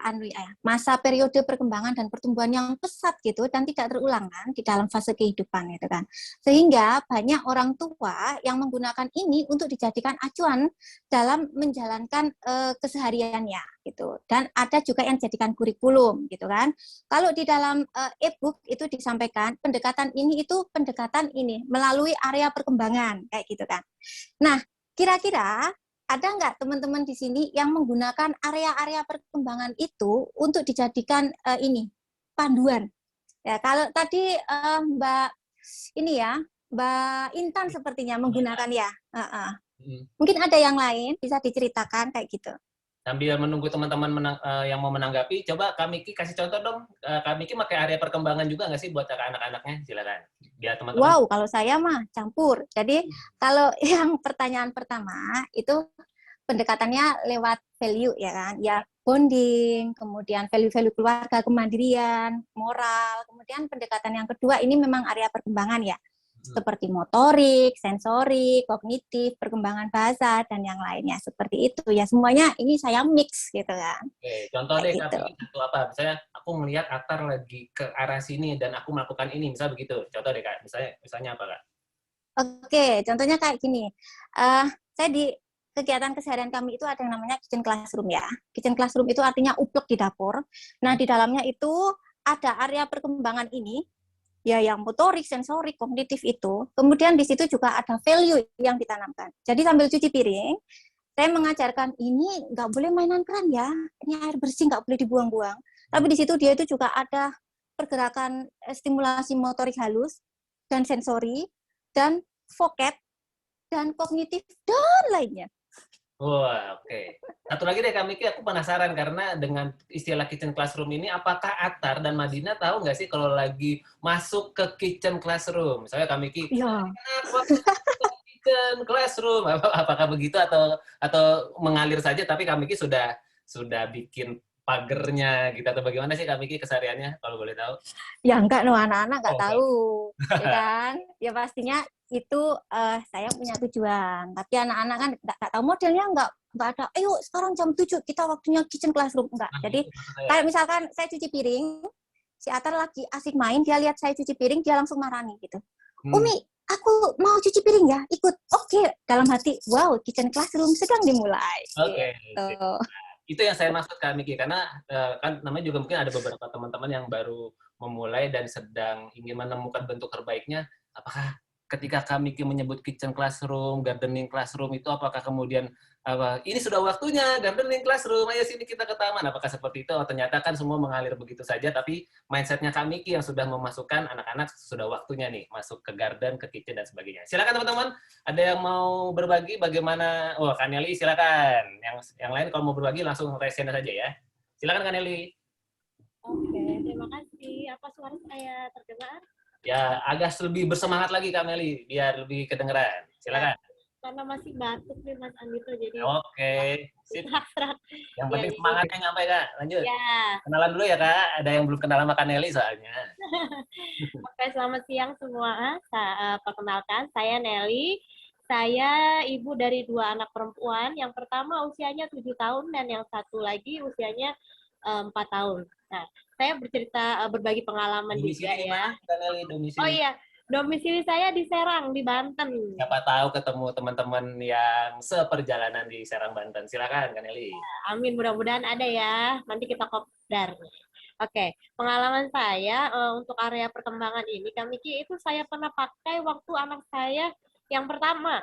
masa periode perkembangan dan pertumbuhan yang pesat gitu, dan tidak terulang kan di dalam fase kehidupan gitu kan. Sehingga banyak orang tua yang menggunakan ini untuk dijadikan acuan dalam menjalankan kesehariannya gitu. Dan ada juga yang dijadikan kurikulum gitu kan. Kalau di dalam e-book itu disampaikan pendekatan ini itu pendekatan ini melalui area perkembangan kayak gitu kan. Nah, kira-kira ada nggak teman-teman di sini yang menggunakan area-area perkembangan itu untuk dijadikan ini panduan? Ya, kalau tadi Mbak Intan sepertinya menggunakan ya. Mungkin ada yang lain bisa diceritakan kayak gitu. Sambil menunggu teman-teman yang mau menanggapi, coba Kak Miki kasih contoh dong. Kak Miki pakai area perkembangan juga nggak sih buat anak-anaknya? Silakan. Biar teman-teman. Wow, kalau saya mah campur. Jadi kalau yang pertanyaan pertama itu pendekatannya lewat value ya kan, ya bonding, kemudian value-value keluarga, kemandirian, moral, kemudian pendekatan yang kedua ini memang area perkembangan ya, seperti motorik, sensorik, kognitif, perkembangan bahasa dan yang lainnya seperti itu ya, semuanya ini saya mix gitu kan. Oke, contoh Kayak deh gitu. Kak Miki, contoh apa? Misalnya aku melihat Atar lagi ke arah sini dan aku melakukan ini, misal begitu. Contoh deh Kak, misalnya apa Kak? Oke, contohnya kayak gini. Saya di kegiatan keseharian kami itu ada yang namanya kitchen classroom ya. Kitchen classroom itu artinya upluk di dapur. Nah, di dalamnya itu ada area perkembangan ini, ya yang motorik, sensorik, kognitif itu. Kemudian di situ juga ada value yang ditanamkan. Jadi sambil cuci piring, saya mengajarkan ini nggak boleh mainan keran ya. Ini air bersih nggak boleh dibuang-buang. Tapi di situ dia itu juga ada pergerakan stimulasi motorik halus dan sensori dan vocab dan kognitif dan lainnya. Wah, oke. Satu lagi deh Kak Miki, aku penasaran karena dengan istilah kitchen classroom ini, apakah Atar dan Madina tahu nggak sih kalau lagi masuk ke kitchen classroom? Misalnya Kak Miki, Ya, kitchen classroom, apakah begitu atau mengalir saja? Tapi Kak Miki sudah bikin pagernya gitu atau bagaimana sih Kak Miki kesehariannya kalau boleh tahu? ya enggak, no, anak-anak nggak Oh, enggak. tahu, ya kan? Ya pastinya itu saya punya tujuan. Tapi anak-anak kan nggak tahu modelnya, nggak ada. Ayo sekarang jam 7 kita waktunya kitchen classroom, enggak. Nah, Jadi itu maksud saya. kayak misalkan saya cuci piring, si Atar lagi asik main, dia lihat saya cuci piring, dia langsung marani gitu. Umi, aku mau cuci piring ya, ikut. Oke, dalam hati, wow, kitchen classroom sedang dimulai. Oke. Gitu. Itu yang saya maksud Kak Miki, karena kan namanya juga mungkin ada beberapa teman-teman yang baru memulai dan sedang ingin menemukan bentuk terbaiknya. Apakah ketika Kak Miki menyebut kitchen classroom, gardening classroom itu apakah kemudian ini sudah waktunya gardening classroom, ayo sini kita ke taman. Apakah seperti itu? Oh, ternyata kan semua mengalir begitu saja, tapi mindsetnya Kak Miki yang sudah memasukkan anak-anak sudah waktunya nih masuk ke garden, ke kitchen dan sebagainya. Silakan teman-teman. Ada yang mau berbagi bagaimana? Oh, Kak Nelly silakan. Yang lain kalau mau berbagi langsung raise hand saja ya. Silakan Kak Nelly. Oke, terima kasih. Apa suara saya terdengar? Ya, agak lebih bersemangat lagi Kak Nelly biar lebih kedengeran. Silakan. Karena masih batuk nih Mas Andito, jadi Oke. Sip. abstrak. Yang Ya, penting jadi- semangatnya nyampe Kak. Lanjut. Ya, Kenalan dulu ya Kak. Ada yang belum kenal sama Kak Nelly soalnya. oke, selamat siang semua. Perkenalkan, saya Nelly. Saya ibu dari 2 anak perempuan. Yang pertama usianya 7 tahun dan yang satu lagi usianya 4 tahun. Nah, saya bercerita berbagi pengalaman Domisili juga di ya. mana, Kak Nelly? Domisili. Oh iya, domisili saya di Serang, di Banten. Siapa tahu ketemu teman-teman yang seperjalanan di Serang, Banten. Silakan Kak Nelly. Amin, mudah-mudahan ada ya. Nanti kita kopdar. Oke, pengalaman saya untuk area perkembangan ini, Kak Miki, itu saya pernah pakai waktu anak saya yang pertama.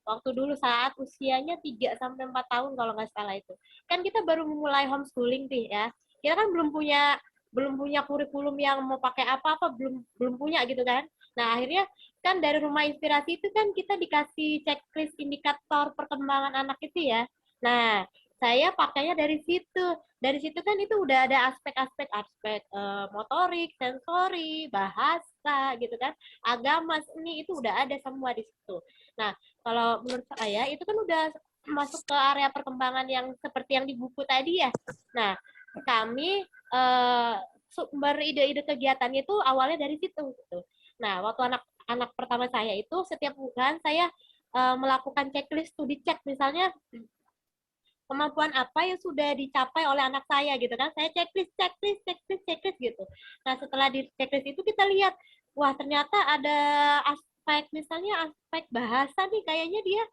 Waktu dulu saat usianya 3-4 tahun kalau nggak salah itu. Kan kita baru memulai homeschooling nih ya. Kita kan belum punya kurikulum yang mau pakai apa-apa, belum punya gitu kan. Nah, akhirnya kan dari Rumah Inspirasi itu kan kita dikasih checklist indikator perkembangan anak itu ya. Nah, saya pakainya dari situ. Dari situ kan itu udah ada aspek-aspek motorik, sensori, bahasa gitu kan, agama, seni itu udah ada semua di situ. Nah, kalau menurut saya itu kan udah masuk ke area perkembangan yang seperti yang di buku tadi ya. Nah, kami sumber ide-ide kegiatannya itu awalnya dari situ gitu. Nah, waktu anak pertama saya itu setiap bulan saya melakukan checklist to dicek, misalnya kemampuan apa yang sudah dicapai oleh anak saya gitu kan. Saya checklist gitu. Nah, setelah di checklist itu kita lihat, wah ternyata ada misalnya aspek bahasa nih, kayaknya dia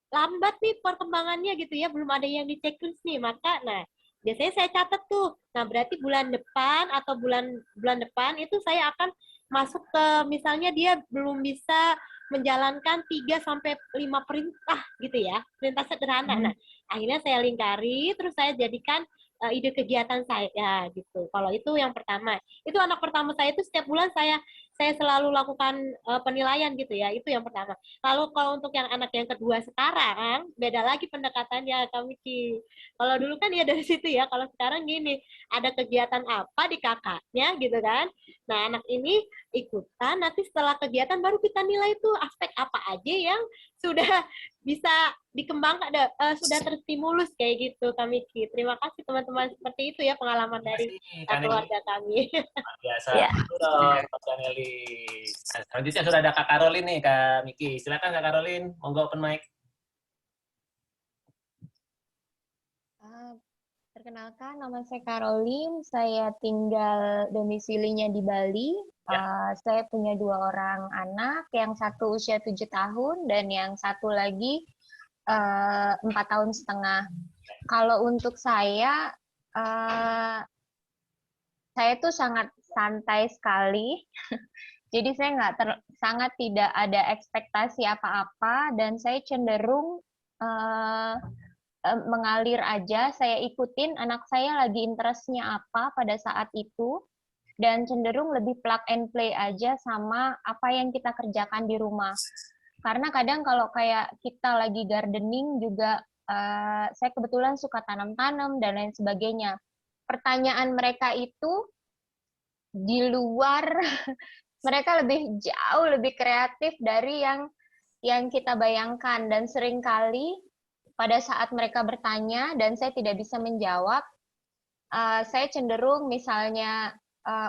lambat nih perkembangannya gitu ya, belum ada yang di checklist nih. Maka biasanya saya catat tuh. Nah, berarti bulan depan atau bulan depan itu saya akan masuk ke, misalnya dia belum bisa menjalankan 3-5 perintah gitu ya, perintah sederhana. Nah, akhirnya saya lingkari, terus saya jadikan ide kegiatan saya gitu. Kalau itu yang pertama. Itu anak pertama saya itu setiap bulan saya saya selalu lakukan penilaian gitu ya. Itu yang pertama. Lalu kalau untuk yang anak yang kedua sekarang, beda lagi pendekatannya Kak Miki. Kalau dulu kan ya dari situ ya, kalau sekarang gini, ada kegiatan apa di kakaknya gitu kan. Nah, anak ini ikutan, nanti setelah kegiatan baru kita nilai tuh aspek apa aja yang sudah bisa dikembangkan, sudah terstimulus kayak gitu Kak Miki. Terima kasih teman-teman, seperti itu ya pengalaman Terima dari kasih, Kak Nelly. keluarga kami. Luar biasa. Ya. Itu dong, Kak Nelly. Nah, selanjutnya sudah ada Kak Karolin nih, Kak Miki. Silakan Kak Karolin, monggo open mic. Perkenalkan, nama saya Karolin. Saya tinggal domisilinya di Bali. Saya punya 2 orang anak, yang satu usia 7 tahun dan yang satu lagi 4 tahun setengah. Kalau untuk saya tuh sangat santai sekali. Jadi saya sangat tidak ada ekspektasi apa-apa dan saya cenderung mengalir aja, saya ikutin anak saya lagi interest-nya apa pada saat itu, dan cenderung lebih plug and play aja sama apa yang kita kerjakan di rumah. Karena kadang kalau kayak kita lagi gardening juga, saya kebetulan suka tanam-tanam dan lain sebagainya. Pertanyaan mereka itu di luar, mereka jauh lebih kreatif dari yang kita bayangkan, dan seringkali pada saat mereka bertanya dan saya tidak bisa menjawab, saya cenderung misalnya,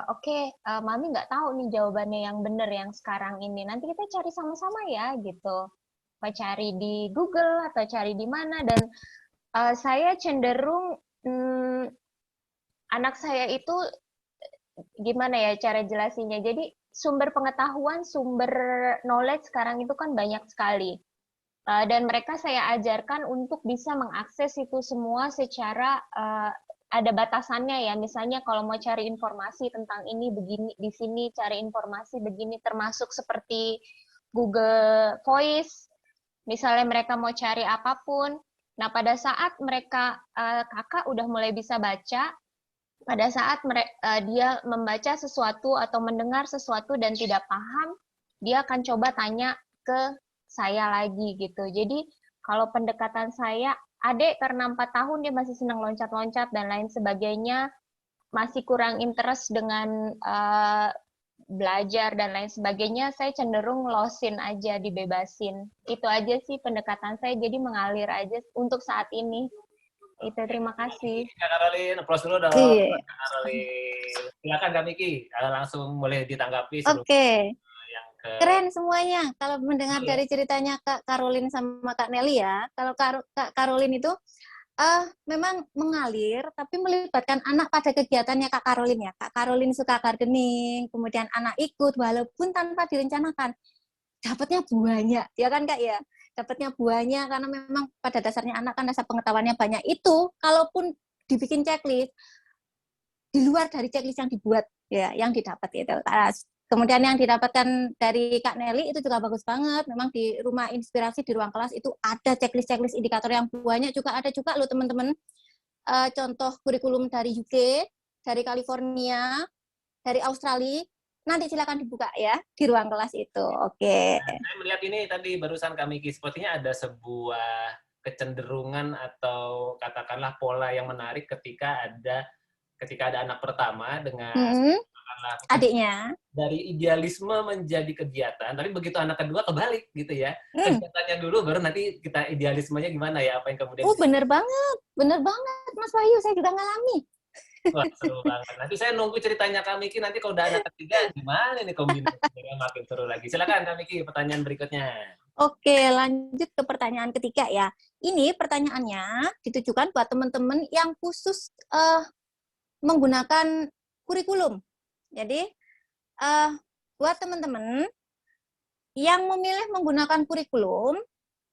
oke, Mami nggak tahu nih jawabannya yang benar yang sekarang ini. Nanti kita cari sama-sama ya, gitu. Apa cari di Google atau cari di mana. Dan saya cenderung, anak saya itu, gimana ya cara jelasinnya. Jadi sumber pengetahuan, sumber knowledge sekarang itu kan banyak sekali. Dan mereka saya ajarkan untuk bisa mengakses itu semua secara ada batasannya ya. Misalnya kalau mau cari informasi tentang ini begini, di sini cari informasi begini, termasuk seperti Google Voice. Misalnya mereka mau cari apapun. Nah, pada saat mereka kakak udah mulai bisa baca, pada saat dia membaca sesuatu atau mendengar sesuatu dan tidak paham, dia akan coba tanya ke saya lagi gitu. Jadi kalau pendekatan saya, adik karena 4 tahun dia masih senang loncat-loncat dan lain sebagainya, masih kurang interest dengan belajar dan lain sebagainya, saya cenderung losin aja, dibebasin. Itu aja sih pendekatan saya, jadi mengalir aja untuk saat ini. Itu, terima kasih. Kak Karolin, applause dulu dong. Iya. Kak Karolin. Silakan Kak Miki, langsung boleh ditanggapi. Oke. Ke... Keren semuanya. Kalau mendengar dari ceritanya Kak Karolin sama Kak Nelly ya, kalau Kak Karolin itu memang mengalir, tapi melibatkan anak pada kegiatannya Kak Karolin ya. Kak Karolin suka gardening, kemudian anak ikut, walaupun tanpa direncanakan. Dapatnya buahnya, ya kan Kak ya? Dapatnya buahnya, karena memang pada dasarnya anak kan rasa pengetahuannya banyak. Itu, kalaupun dibikin checklist, di luar dari checklist yang dibuat, ya, yang didapat itu. Kemudian yang didapatkan dari Kak Nelly itu juga bagus banget. Memang di rumah inspirasi, di ruang kelas itu ada checklist indikator yang banyak juga. Ada juga loh teman-teman, contoh kurikulum dari UK, dari California, dari Australia. Nanti silakan dibuka ya di ruang kelas itu. Oke. Nah, saya melihat ini tadi barusan Kak Miki, sepertinya ada sebuah kecenderungan atau katakanlah pola yang menarik ketika ada anak pertama dengan adiknya, dari idealisme menjadi kegiatan, tapi begitu anak kedua kebalik gitu ya. Kegiatannya dulu baru nanti kita idealismenya gimana ya, apa yang kemudian bener banget Mas Wahyu, saya juga ngalami. Wah, seru banget. Nanti saya nunggu ceritanya Kak Miki, nanti kalau udah anak ketiga gimana nih kombinasinya, makin seru lagi. Silakan Kak Miki, pertanyaan berikutnya. Oke, lanjut ke pertanyaan ketiga ya. Ini pertanyaannya ditujukan buat teman-teman yang khusus menggunakan kurikulum. Jadi, buat teman-teman yang memilih menggunakan kurikulum,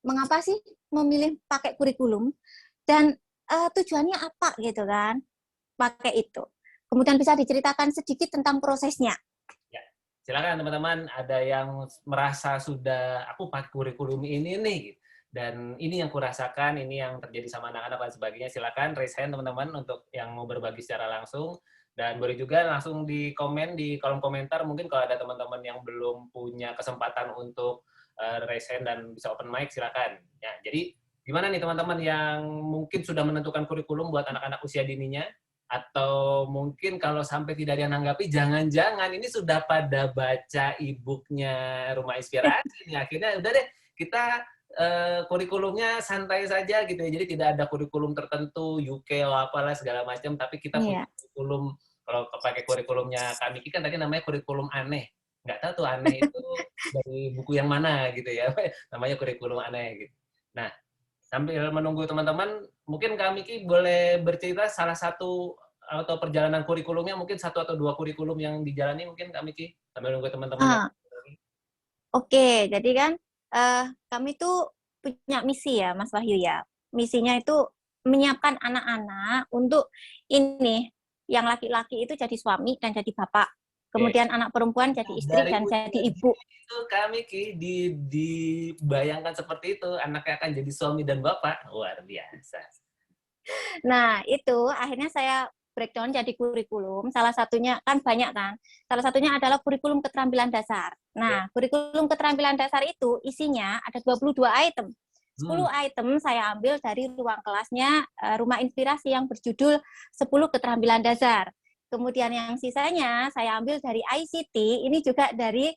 mengapa sih memilih pakai kurikulum? Dan tujuannya apa gitu kan? Pakai itu. Kemudian bisa diceritakan sedikit tentang prosesnya. Ya, silakan teman-teman. Ada yang merasa sudah aku pakai kurikulum ini nih, dan ini yang kurasakan, ini yang terjadi sama anak-anak dan sebagainya. Silakan raise hand teman-teman untuk yang mau berbagi secara langsung. Dan boleh juga langsung di komen di kolom komentar, mungkin kalau ada teman-teman yang belum punya kesempatan untuk raise hand dan bisa open mic, silakan. Ya, jadi gimana nih teman-teman yang mungkin sudah menentukan kurikulum buat anak-anak usia dininya? Atau mungkin kalau sampai tidak ada yang nanggapi, jangan-jangan ini sudah pada baca e-booknya Rumah Inspirasi nih. Akhirnya udah deh, kita kurikulumnya santai saja gitu ya. Jadi tidak ada kurikulum tertentu, UK atau apalah segala macam, tapi kita punya kurikulum. Kalau pakai kurikulumnya Kak Miki kan tadi namanya kurikulum aneh. Nggak tahu tuh aneh itu dari buku yang mana gitu ya. Namanya kurikulum aneh gitu. Nah, sambil menunggu teman-teman, mungkin Kak Miki boleh bercerita salah satu atau perjalanan kurikulumnya, mungkin 1 atau 2 kurikulum yang dijalani mungkin Kak Miki, sambil nunggu teman-teman. Oke, jadi kan kami tuh punya misi ya, Mas Wahyu ya. Misinya itu menyiapkan anak-anak untuk ini, yang laki-laki itu jadi suami dan jadi bapak. Kemudian anak perempuan jadi istri dan jadi ibu. Itu Kak Miki dibayangkan seperti itu, anaknya akan jadi suami dan bapak. Luar biasa. Nah, itu akhirnya saya breakdown jadi kurikulum. Salah satunya kan banyak kan. Salah satunya adalah kurikulum keterampilan dasar. Nah, kurikulum keterampilan dasar itu isinya ada 22 item. 10 item saya ambil dari ruang kelasnya Rumah Inspirasi yang berjudul 10 keterampilan dasar. Kemudian yang sisanya saya ambil dari ICT, ini juga dari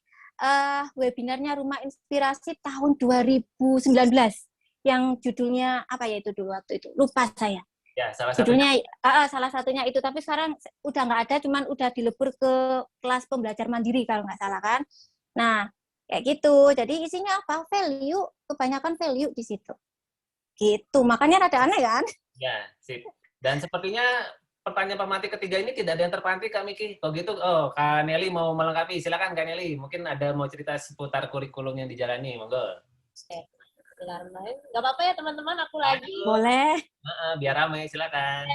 webinarnya Rumah Inspirasi tahun 2019 yang judulnya apa ya itu dulu waktu itu, lupa saya. Ya, judulnya salah satunya itu, tapi sekarang udah nggak ada, cuman udah dilebur ke kelas pembelajar mandiri kalau nggak salah kan. Nah, kayak gitu. Jadi isinya apa? Value, kebanyakan value di situ. Gitu, makanya rada aneh kan? Ya, sip. Dan sepertinya pertanyaan pemantik ketiga ini tidak ada yang terpantik, Kak Miki. Kalau gitu, Kak Nelly mau melengkapi. Silakan Kak Nelly. Mungkin ada mau cerita seputar kurikulum yang dijalani. Monggo. Nggak apa-apa ya teman-teman, aku lagi. Boleh. Biar ramai, silakan.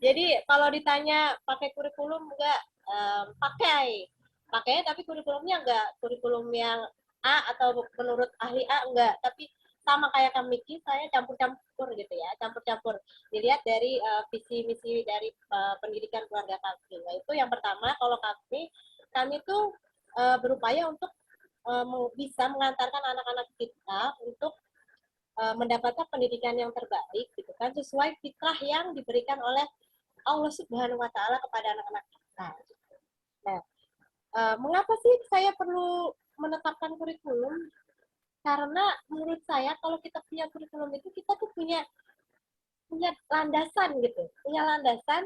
Jadi kalau ditanya pakai kurikulum nggak, pakai, tapi kurikulumnya nggak kurikulum yang A atau menurut ahli A enggak, tapi sama kayak Kak Miki, saya campur-campur gitu ya, campur-campur. Dilihat dari visi misi dari pendidikan keluarga kami. Nah itu yang pertama, kalau kami tuh berupaya untuk bisa mengantarkan anak-anak kita untuk mendapatkan pendidikan yang terbaik gitu kan, sesuai fitrah yang diberikan oleh Allah Subhanahu wa taala kepada anak-anak kita. Nah, mengapa sih saya perlu menetapkan kurikulum? Karena menurut saya kalau kita punya kurikulum itu kita tuh punya landasan gitu. Punya landasan,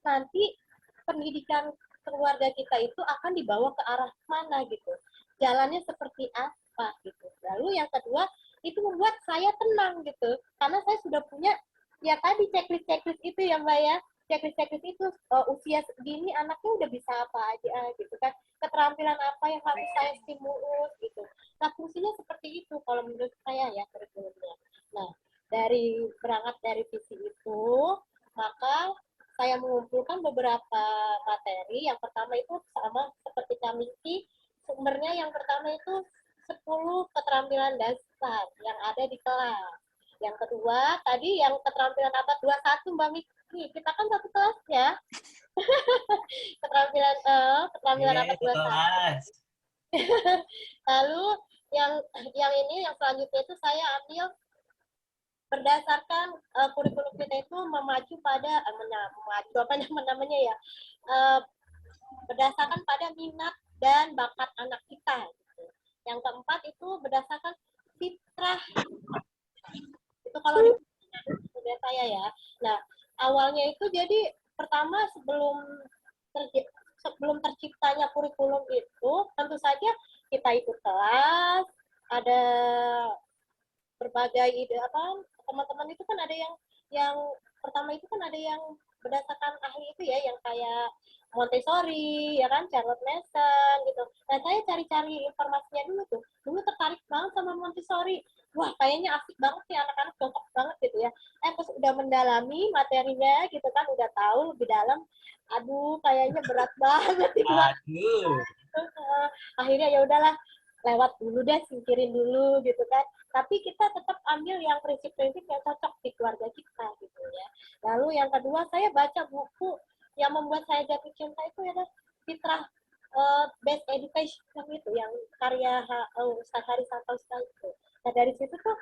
nanti pendidikan keluarga kita itu akan dibawa ke arah mana gitu. Jalannya seperti apa gitu. Lalu yang kedua, itu membuat saya tenang gitu, karena saya sudah punya ya tadi checklist itu ya Mbak ya, checklist itu usia segini anaknya udah bisa apa aja gitu kan, keterampilan apa yang harus saya stimulus gitu. Nah fungsinya seperti itu kalau menurut saya ya kurikulumnya. Nah berangkat dari visi itu, maka saya mengumpulkan beberapa materi. Yang pertama itu sama seperti Kak Miki, sumbernya yang pertama itu 10 keterampilan dasar yang ada di kelas. Yang kedua, tadi yang keterampilan abad 21, Mbak Miki. Kita kan satu kelas ya. keterampilan abad 21. Lalu yang ini, yang selanjutnya itu saya ambil berdasarkan kurikulum kita itu memacu pada, berdasarkan pada minat dan bakat anak kita. Yang keempat itu berdasarkan fitrah. Itu kalau di saya ya. Nah, awalnya itu jadi pertama sebelum terciptanya kurikulum itu, tentu saja kita ikut kelas, ada berbagai ide teman-teman itu kan ada yang pertama itu kan ada yang berdasarkan ahli itu ya, yang kayak Montessori, ya kan, Charlotte Mason gitu. Nah, saya cari-cari informasinya dulu tuh. Dulu tertarik banget sama Montessori. Wah, kayaknya asik banget sih, anak-anak cocok banget gitu ya. Pas udah mendalami materinya gitu kan, udah tahu lebih dalam, aduh, kayaknya berat banget itu. Akhirnya ya udahlah, lewat dulu deh, singkirin dulu gitu kan. Tapi kita tetap ambil yang prinsip-prinsip yang cocok di keluarga kita gitu ya. Lalu yang kedua, saya baca buku yang membuat saya jatuh cinta itu adalah fitrah best education itu, yang karya Ustaz Harisanta Ustaz itu. Nah dari situ tuh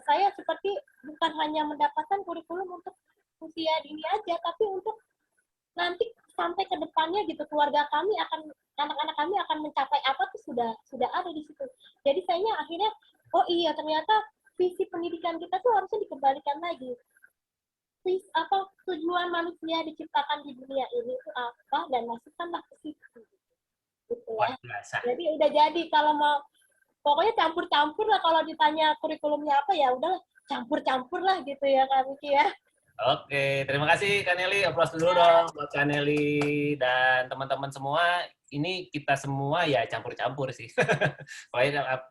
saya seperti bukan hanya mendapatkan kurikulum untuk usia dini aja, tapi untuk nanti sampai ke depannya gitu, keluarga kami akan, anak-anak kami akan mencapai apa tuh sudah ada di situ. Jadi sayanya akhirnya, oh iya ternyata visi pendidikan kita tuh harusnya dikembalikan lagi. Tujuan manusia diciptakan di dunia ini itu apa, dan masukkanlah ke situ. Gitu ya. Jadi udah jadi, kalau mau pokoknya campur-campur lah, kalau ditanya kurikulumnya apa ya udahlah campur-campur lah gitu ya Kak Miki ya. Oke, terima kasih Kak Nelly. Aplaus dulu dong buat Kak Nelly dan teman-teman semua. Ini kita semua ya campur-campur sih. Pokoknya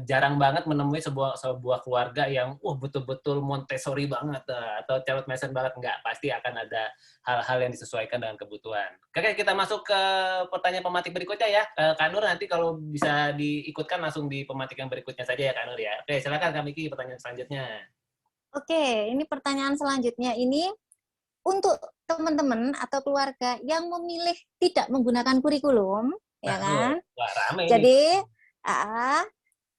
jarang banget menemui sebuah keluarga yang betul-betul Montessori banget atau Charlotte Mason banget. Enggak, pasti akan ada hal-hal yang disesuaikan dengan kebutuhan. Oke, kita masuk ke pertanyaan pematik berikutnya ya. Kak Nur, nanti kalau bisa diikutkan langsung di pematik yang berikutnya saja ya Kak Nur ya. Oke, silakan Kak Miki pertanyaan selanjutnya. Oke, ini pertanyaan selanjutnya ini untuk teman-teman atau keluarga yang memilih tidak menggunakan kurikulum, ya kan? Wah, rame Jadi,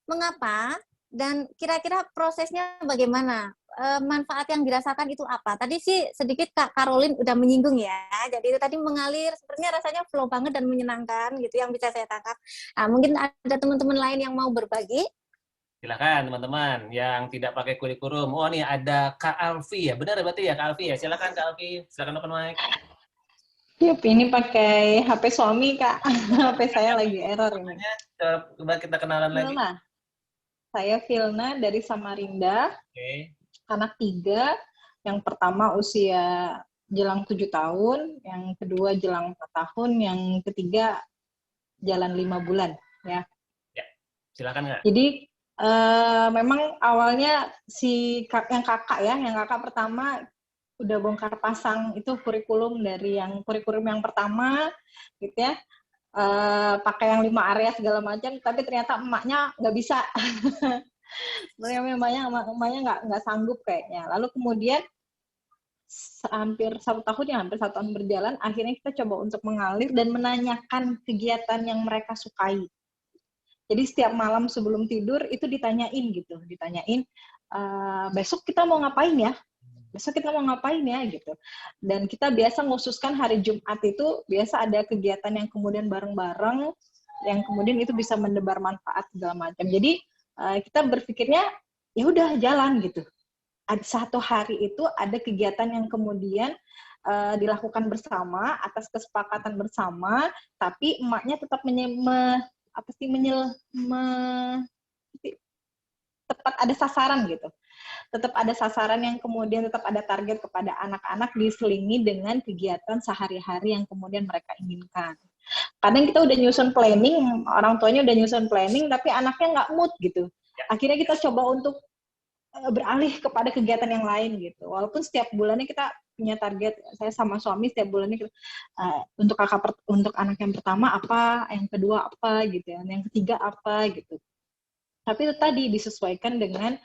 mengapa dan kira-kira prosesnya bagaimana? Manfaat yang dirasakan itu apa? Tadi sih sedikit Kak Caroline udah menyinggung ya. Jadi itu tadi mengalir, sepertinya rasanya flow banget dan menyenangkan gitu yang bisa saya tangkap. Nah, mungkin ada teman-teman lain yang mau berbagi. Silakan teman-teman yang tidak pakai kurikulum. Oh nih ada Kak Alfi ya, benar berarti ya Kak Alfi ya. Silakan Kak Alfi, silakan open mic. Yup, ini pakai HP suami Kak. HP saya lagi error ini. Coba kita kenalan lagi. Filna. Saya Filna dari Samarinda. Oke. Anak 3. Yang pertama usia jelang 7 tahun, yang kedua jelang 4 tahun, yang ketiga jalan 5 bulan ya. Ya. Silakan Kak. Jadi memang awalnya yang kakak pertama udah bongkar pasang itu kurikulum dari yang kurikulum yang pertama gitu ya, pakai yang 5 area segala macam, tapi ternyata emaknya nggak bisa. Sebenarnya emaknya nggak sanggup kayaknya. Lalu kemudian hampir 1 tahun berjalan, akhirnya kita coba untuk mengalir dan menanyakan kegiatan yang mereka sukai. Jadi setiap malam sebelum tidur itu ditanyain, besok kita mau ngapain ya? Gitu. Dan kita biasa khususkan hari Jumat itu biasa ada kegiatan yang kemudian bareng-bareng, yang kemudian itu bisa mendebar manfaat segala macam. Jadi kita berpikirnya ya udah jalan gitu. Satu hari itu ada kegiatan yang kemudian dilakukan bersama atas kesepakatan bersama, tapi emaknya tetap tepat ada sasaran gitu. Tetap ada sasaran yang kemudian tetap ada target kepada anak-anak diselingi dengan kegiatan sehari-hari yang kemudian mereka inginkan. Kadang kita udah nyusun planning, orang tuanya udah nyusun planning, tapi anaknya nggak mood gitu. Akhirnya kita coba untuk beralih kepada kegiatan yang lain gitu. Walaupun setiap bulannya kita punya target, saya sama suami setiap bulannya kita, untuk anak yang pertama apa, yang kedua apa gitu ya, yang ketiga apa gitu. Tapi itu tadi disesuaikan dengan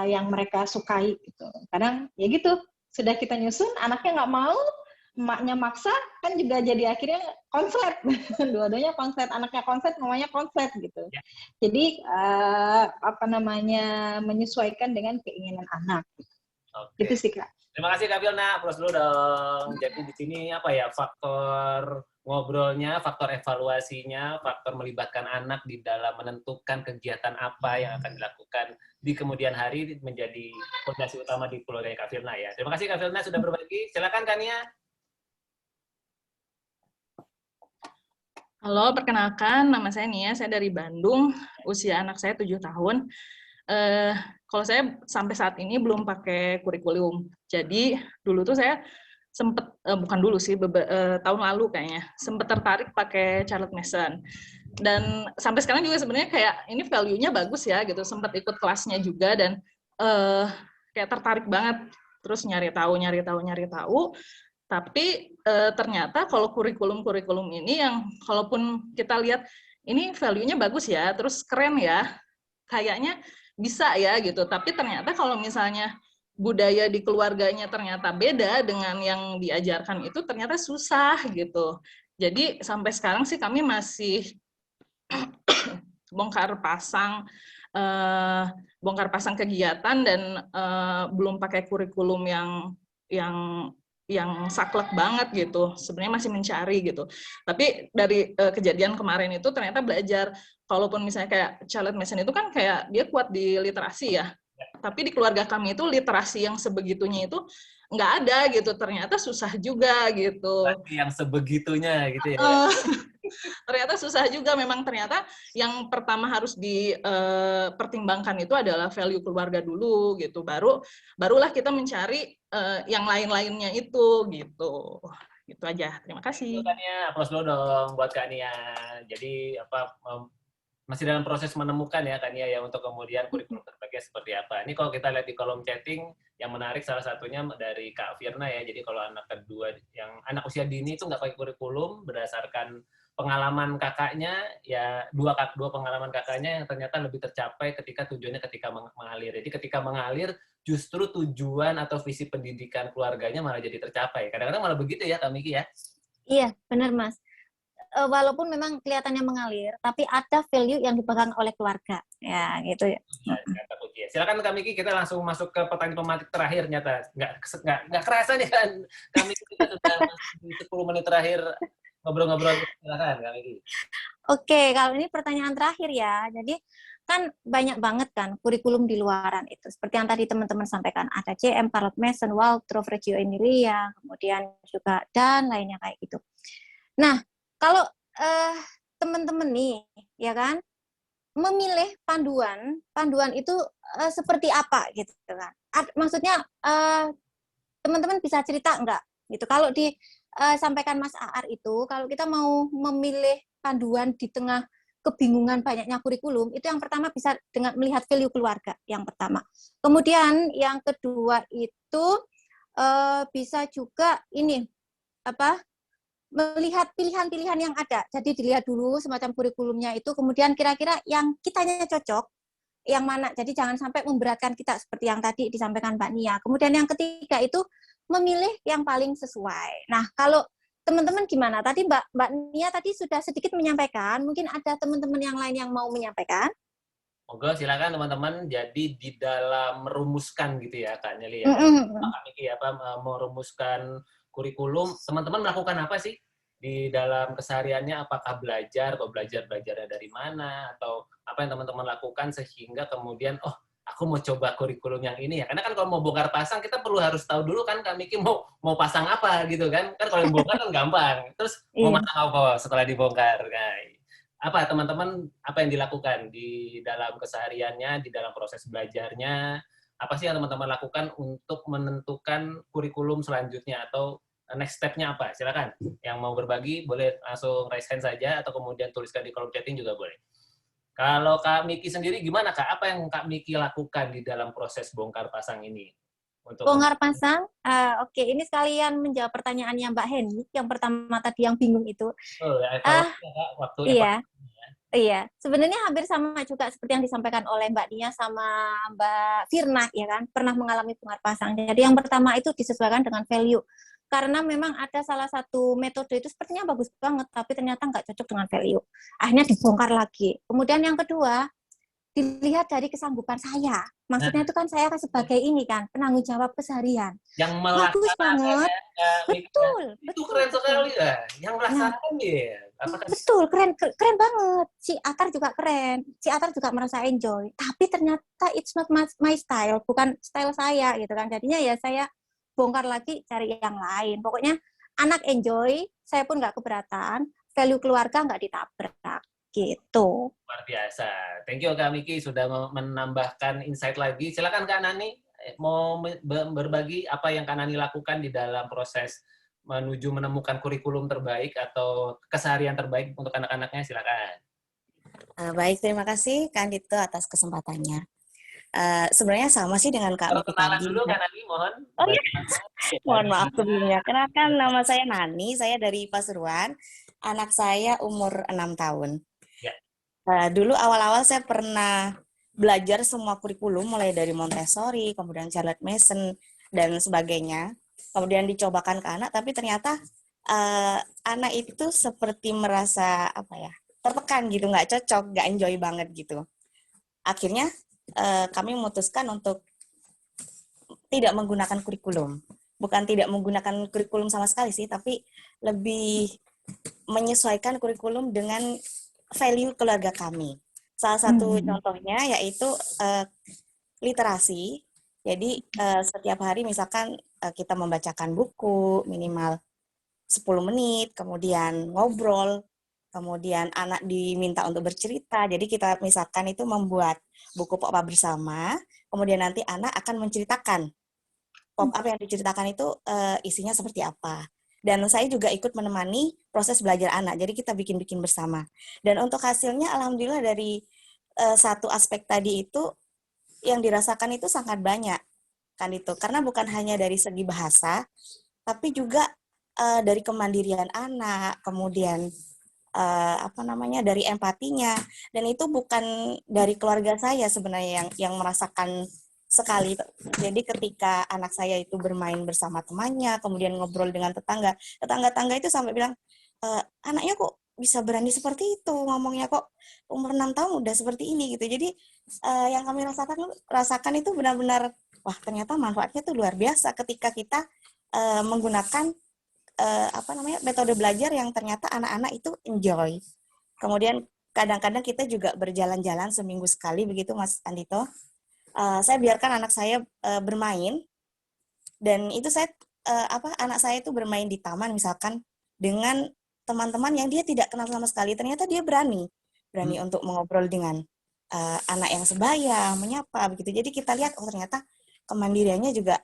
yang mereka sukai gitu. Kadang ya gitu, sudah kita nyusun, anaknya nggak mau, emaknya maksa, kan juga jadi akhirnya konslet. Dua-duanya konslet, anaknya konslet, mamanya konslet gitu. Ya. Jadi menyesuaikan dengan keinginan anak. Oke. Gitu sih Kak. Terima kasih Kak Filna, plus dulu dong. Jadi di sini faktor ngobrolnya, faktor evaluasinya, faktor melibatkan anak di dalam menentukan kegiatan apa yang akan dilakukan di kemudian hari menjadi fondasi utama di keluarga Kak Filna ya. Terima kasih Kak Filna sudah berbagi. Silakan Kak Nia. Halo, perkenalkan nama saya Nia, saya dari Bandung, usia anak saya 7 tahun. Kalau saya sampai saat ini belum pakai kurikulum. Jadi dulu tuh saya sempat, bukan dulu sih, tahun lalu kayaknya, sempat tertarik pakai Charlotte Mason. Dan sampai sekarang juga sebenarnya kayak ini value-nya bagus ya gitu, sempat ikut kelasnya juga dan kayak tertarik banget. Terus nyari tahu. Tapi ternyata kalau kurikulum ini yang kalaupun kita lihat ini value-nya bagus ya, terus keren ya, kayaknya bisa ya gitu. Tapi ternyata kalau misalnya budaya di keluarganya ternyata beda dengan yang diajarkan itu ternyata susah gitu. Jadi sampai sekarang sih kami masih bongkar pasang kegiatan dan belum pakai kurikulum yang saklek banget gitu. Sebenarnya masih mencari gitu. Tapi dari kejadian kemarin itu ternyata belajar, kalaupun misalnya kayak Charlotte Mason itu kan kayak dia kuat di literasi ya. Tapi di keluarga kami itu literasi yang sebegitunya itu nggak ada gitu. Ternyata susah juga gitu. Yang sebegitunya gitu ya. Ternyata susah juga, memang ternyata yang pertama harus dipertimbangkan itu adalah value keluarga dulu gitu, barulah kita mencari yang lain-lainnya itu gitu. Gitu aja. Terima kasih. Kak Nia, aplaus dulu dong buat Kak Nia. Jadi masih dalam proses menemukan ya Kak Nia ya untuk kemudian kurikulum terbaiknya seperti apa. Ini kalau kita lihat di kolom chatting yang menarik salah satunya dari Kak Firna ya. Jadi kalau anak kedua yang anak usia dini itu nggak pakai kurikulum berdasarkan pengalaman kakaknya ya dua pengalaman kakaknya yang ternyata lebih tercapai ketika tujuannya ketika mengalir. Jadi ketika mengalir justru tujuan atau visi pendidikan keluarganya malah jadi tercapai. Kadang-kadang malah begitu ya Kak Miki ya. Iya, benar Mas. Walaupun memang kelihatannya mengalir, tapi ada value yang dipegang oleh keluarga. Ya, gitu ya. Silakan Kak Miki, kita langsung masuk ke pertanyaan pematik terakhir nyata. Nggak kerasa nih kan. Kak Miki kita sudah di 10 menit terakhir ngobrol-ngobrol. Silakan Kak Miki. Oke, kalau ini pertanyaan terakhir ya. Jadi kan banyak banget kan kurikulum di luaran itu. Seperti yang tadi teman-teman sampaikan, ada CM, Charlotte Mason, Waldorf, Reggio Emilia, kemudian juga dan lainnya kayak gitu. Nah, kalau teman-teman nih, ya kan, memilih panduan itu seperti apa gitu kan? Maksudnya teman-teman bisa cerita enggak? Gitu. Kalau disampaikan Mas Aar itu, kalau kita mau memilih panduan di tengah kebingungan banyaknya kurikulum, itu yang pertama bisa dengan melihat value keluarga yang pertama. Kemudian yang kedua itu bisa juga ini melihat pilihan-pilihan yang ada. Jadi dilihat dulu semacam kurikulumnya itu, kemudian kira-kira yang kitanya cocok, yang mana. Jadi jangan sampai memberatkan kita seperti yang tadi disampaikan Mbak Nia. Kemudian yang ketiga itu memilih yang paling sesuai. Nah, kalau teman-teman gimana? Tadi Mbak Nia tadi sudah sedikit menyampaikan, mungkin ada teman-teman yang lain yang mau menyampaikan? Monggo silakan teman-teman. Jadi di dalam merumuskan gitu ya Kak Nelly ya. Kak Miki merumuskan kurikulum, teman-teman melakukan apa sih di dalam kesehariannya? Apakah atau belajarnya dari mana, atau apa yang teman-teman lakukan sehingga kemudian aku mau coba kurikulum yang ini ya. Karena kan kalau mau bongkar pasang kita perlu harus tahu dulu kan Kak Miki mau pasang apa gitu kan. Kan kalau yang bongkar kan gampang. Terus mau pasang apa setelah dibongkar, guys? Apa teman-teman apa yang dilakukan di dalam kesehariannya, di dalam proses belajarnya? Apa sih yang teman-teman lakukan untuk menentukan kurikulum selanjutnya atau next step-nya apa? Silakan. Yang mau berbagi boleh langsung raise hand saja atau kemudian tuliskan di kolom chatting juga boleh. Kalau Kak Miki sendiri gimana Kak? Apa yang Kak Miki lakukan di dalam proses bongkar pasang ini? Bongkar pasang? Oke, ini sekalian menjawab pertanyaannya Mbak Heni. Yang pertama tadi yang bingung itu. Iya, sebenarnya hampir sama juga seperti yang disampaikan oleh Mbak Nia sama Mbak Firna, ya kan, pernah mengalami bongkar pasang. Jadi yang pertama itu disesuaikan dengan value. Karena memang ada salah satu metode itu sepertinya bagus banget, tapi ternyata nggak cocok dengan value. Akhirnya dibongkar lagi. Kemudian yang kedua, dilihat dari kesanggupan saya. Maksudnya itu kan saya sebagai ini kan, penanggung jawab keseharian. Yang bagus banget. Betul. Itu keren sekali ya. Yang melaksanakan ya. Betul, keren banget. Si Atar juga keren. Si Atar juga merasa enjoy. Tapi ternyata it's not my style, bukan style saya gitu kan. Jadinya ya saya bongkar lagi cari yang lain. Pokoknya anak enjoy, saya pun nggak keberatan, value keluarga nggak ditabrak. Gitu. Luar biasa. Thank you Kak Miki sudah menambahkan insight lagi. Silakan Kak Nani mau berbagi apa yang Kak Nani lakukan di dalam proses menuju menemukan kurikulum terbaik atau keseharian terbaik untuk anak-anaknya. Silakan. Baik, terima kasih Kak Dito atas kesempatannya. Sebenarnya sama sih dengan Kak Miki tadi. Dulu Kak Nani, mohon. Oh iya. Mohon maaf sebelumnya. Kenalkan nama saya Nani, saya dari Pasuruan. Anak saya umur 6 tahun. Ya. Dulu awal-awal saya pernah belajar semua kurikulum mulai dari Montessori, kemudian Charlotte Mason dan sebagainya. Kemudian dicobakan ke anak, tapi ternyata anak itu seperti merasa tertekan gitu, nggak cocok, nggak enjoy banget gitu. Akhirnya kami memutuskan untuk tidak menggunakan kurikulum. Bukan tidak menggunakan kurikulum sama sekali sih, tapi lebih menyesuaikan kurikulum dengan value keluarga kami. Salah satu contohnya yaitu literasi. Jadi setiap hari misalkan kita membacakan buku minimal 10 menit, kemudian ngobrol, kemudian anak diminta untuk bercerita. Jadi kita misalkan itu membuat buku pop-up bersama, kemudian nanti anak akan menceritakan pop-up yang diceritakan itu isinya seperti apa. Dan saya juga ikut menemani proses belajar anak, jadi kita bikin-bikin bersama. Dan untuk hasilnya alhamdulillah dari satu aspek tadi itu yang dirasakan itu sangat banyak kan itu, karena bukan hanya dari segi bahasa, tapi juga dari kemandirian anak, kemudian dari empatinya, dan itu bukan dari keluarga saya sebenarnya yang merasakan sekali. Jadi ketika anak saya itu bermain bersama temannya, kemudian ngobrol dengan tetangga itu sampai bilang, anaknya kok bisa berani seperti itu, ngomongnya kok umur 6 tahun udah seperti ini gitu. Jadi yang kami rasakan itu benar-benar, wah ternyata manfaatnya tuh luar biasa ketika kita menggunakan metode belajar yang ternyata anak-anak itu enjoy. Kemudian kadang-kadang kita juga berjalan-jalan seminggu sekali begitu Mas Andito. Saya biarkan anak saya bermain, dan itu anak saya itu bermain di taman misalkan dengan teman-teman yang dia tidak kenal sama sekali. Ternyata dia berani untuk mengobrol dengan anak yang sebaya, menyapa begitu. Jadi kita lihat, oh ternyata kemandiriannya juga,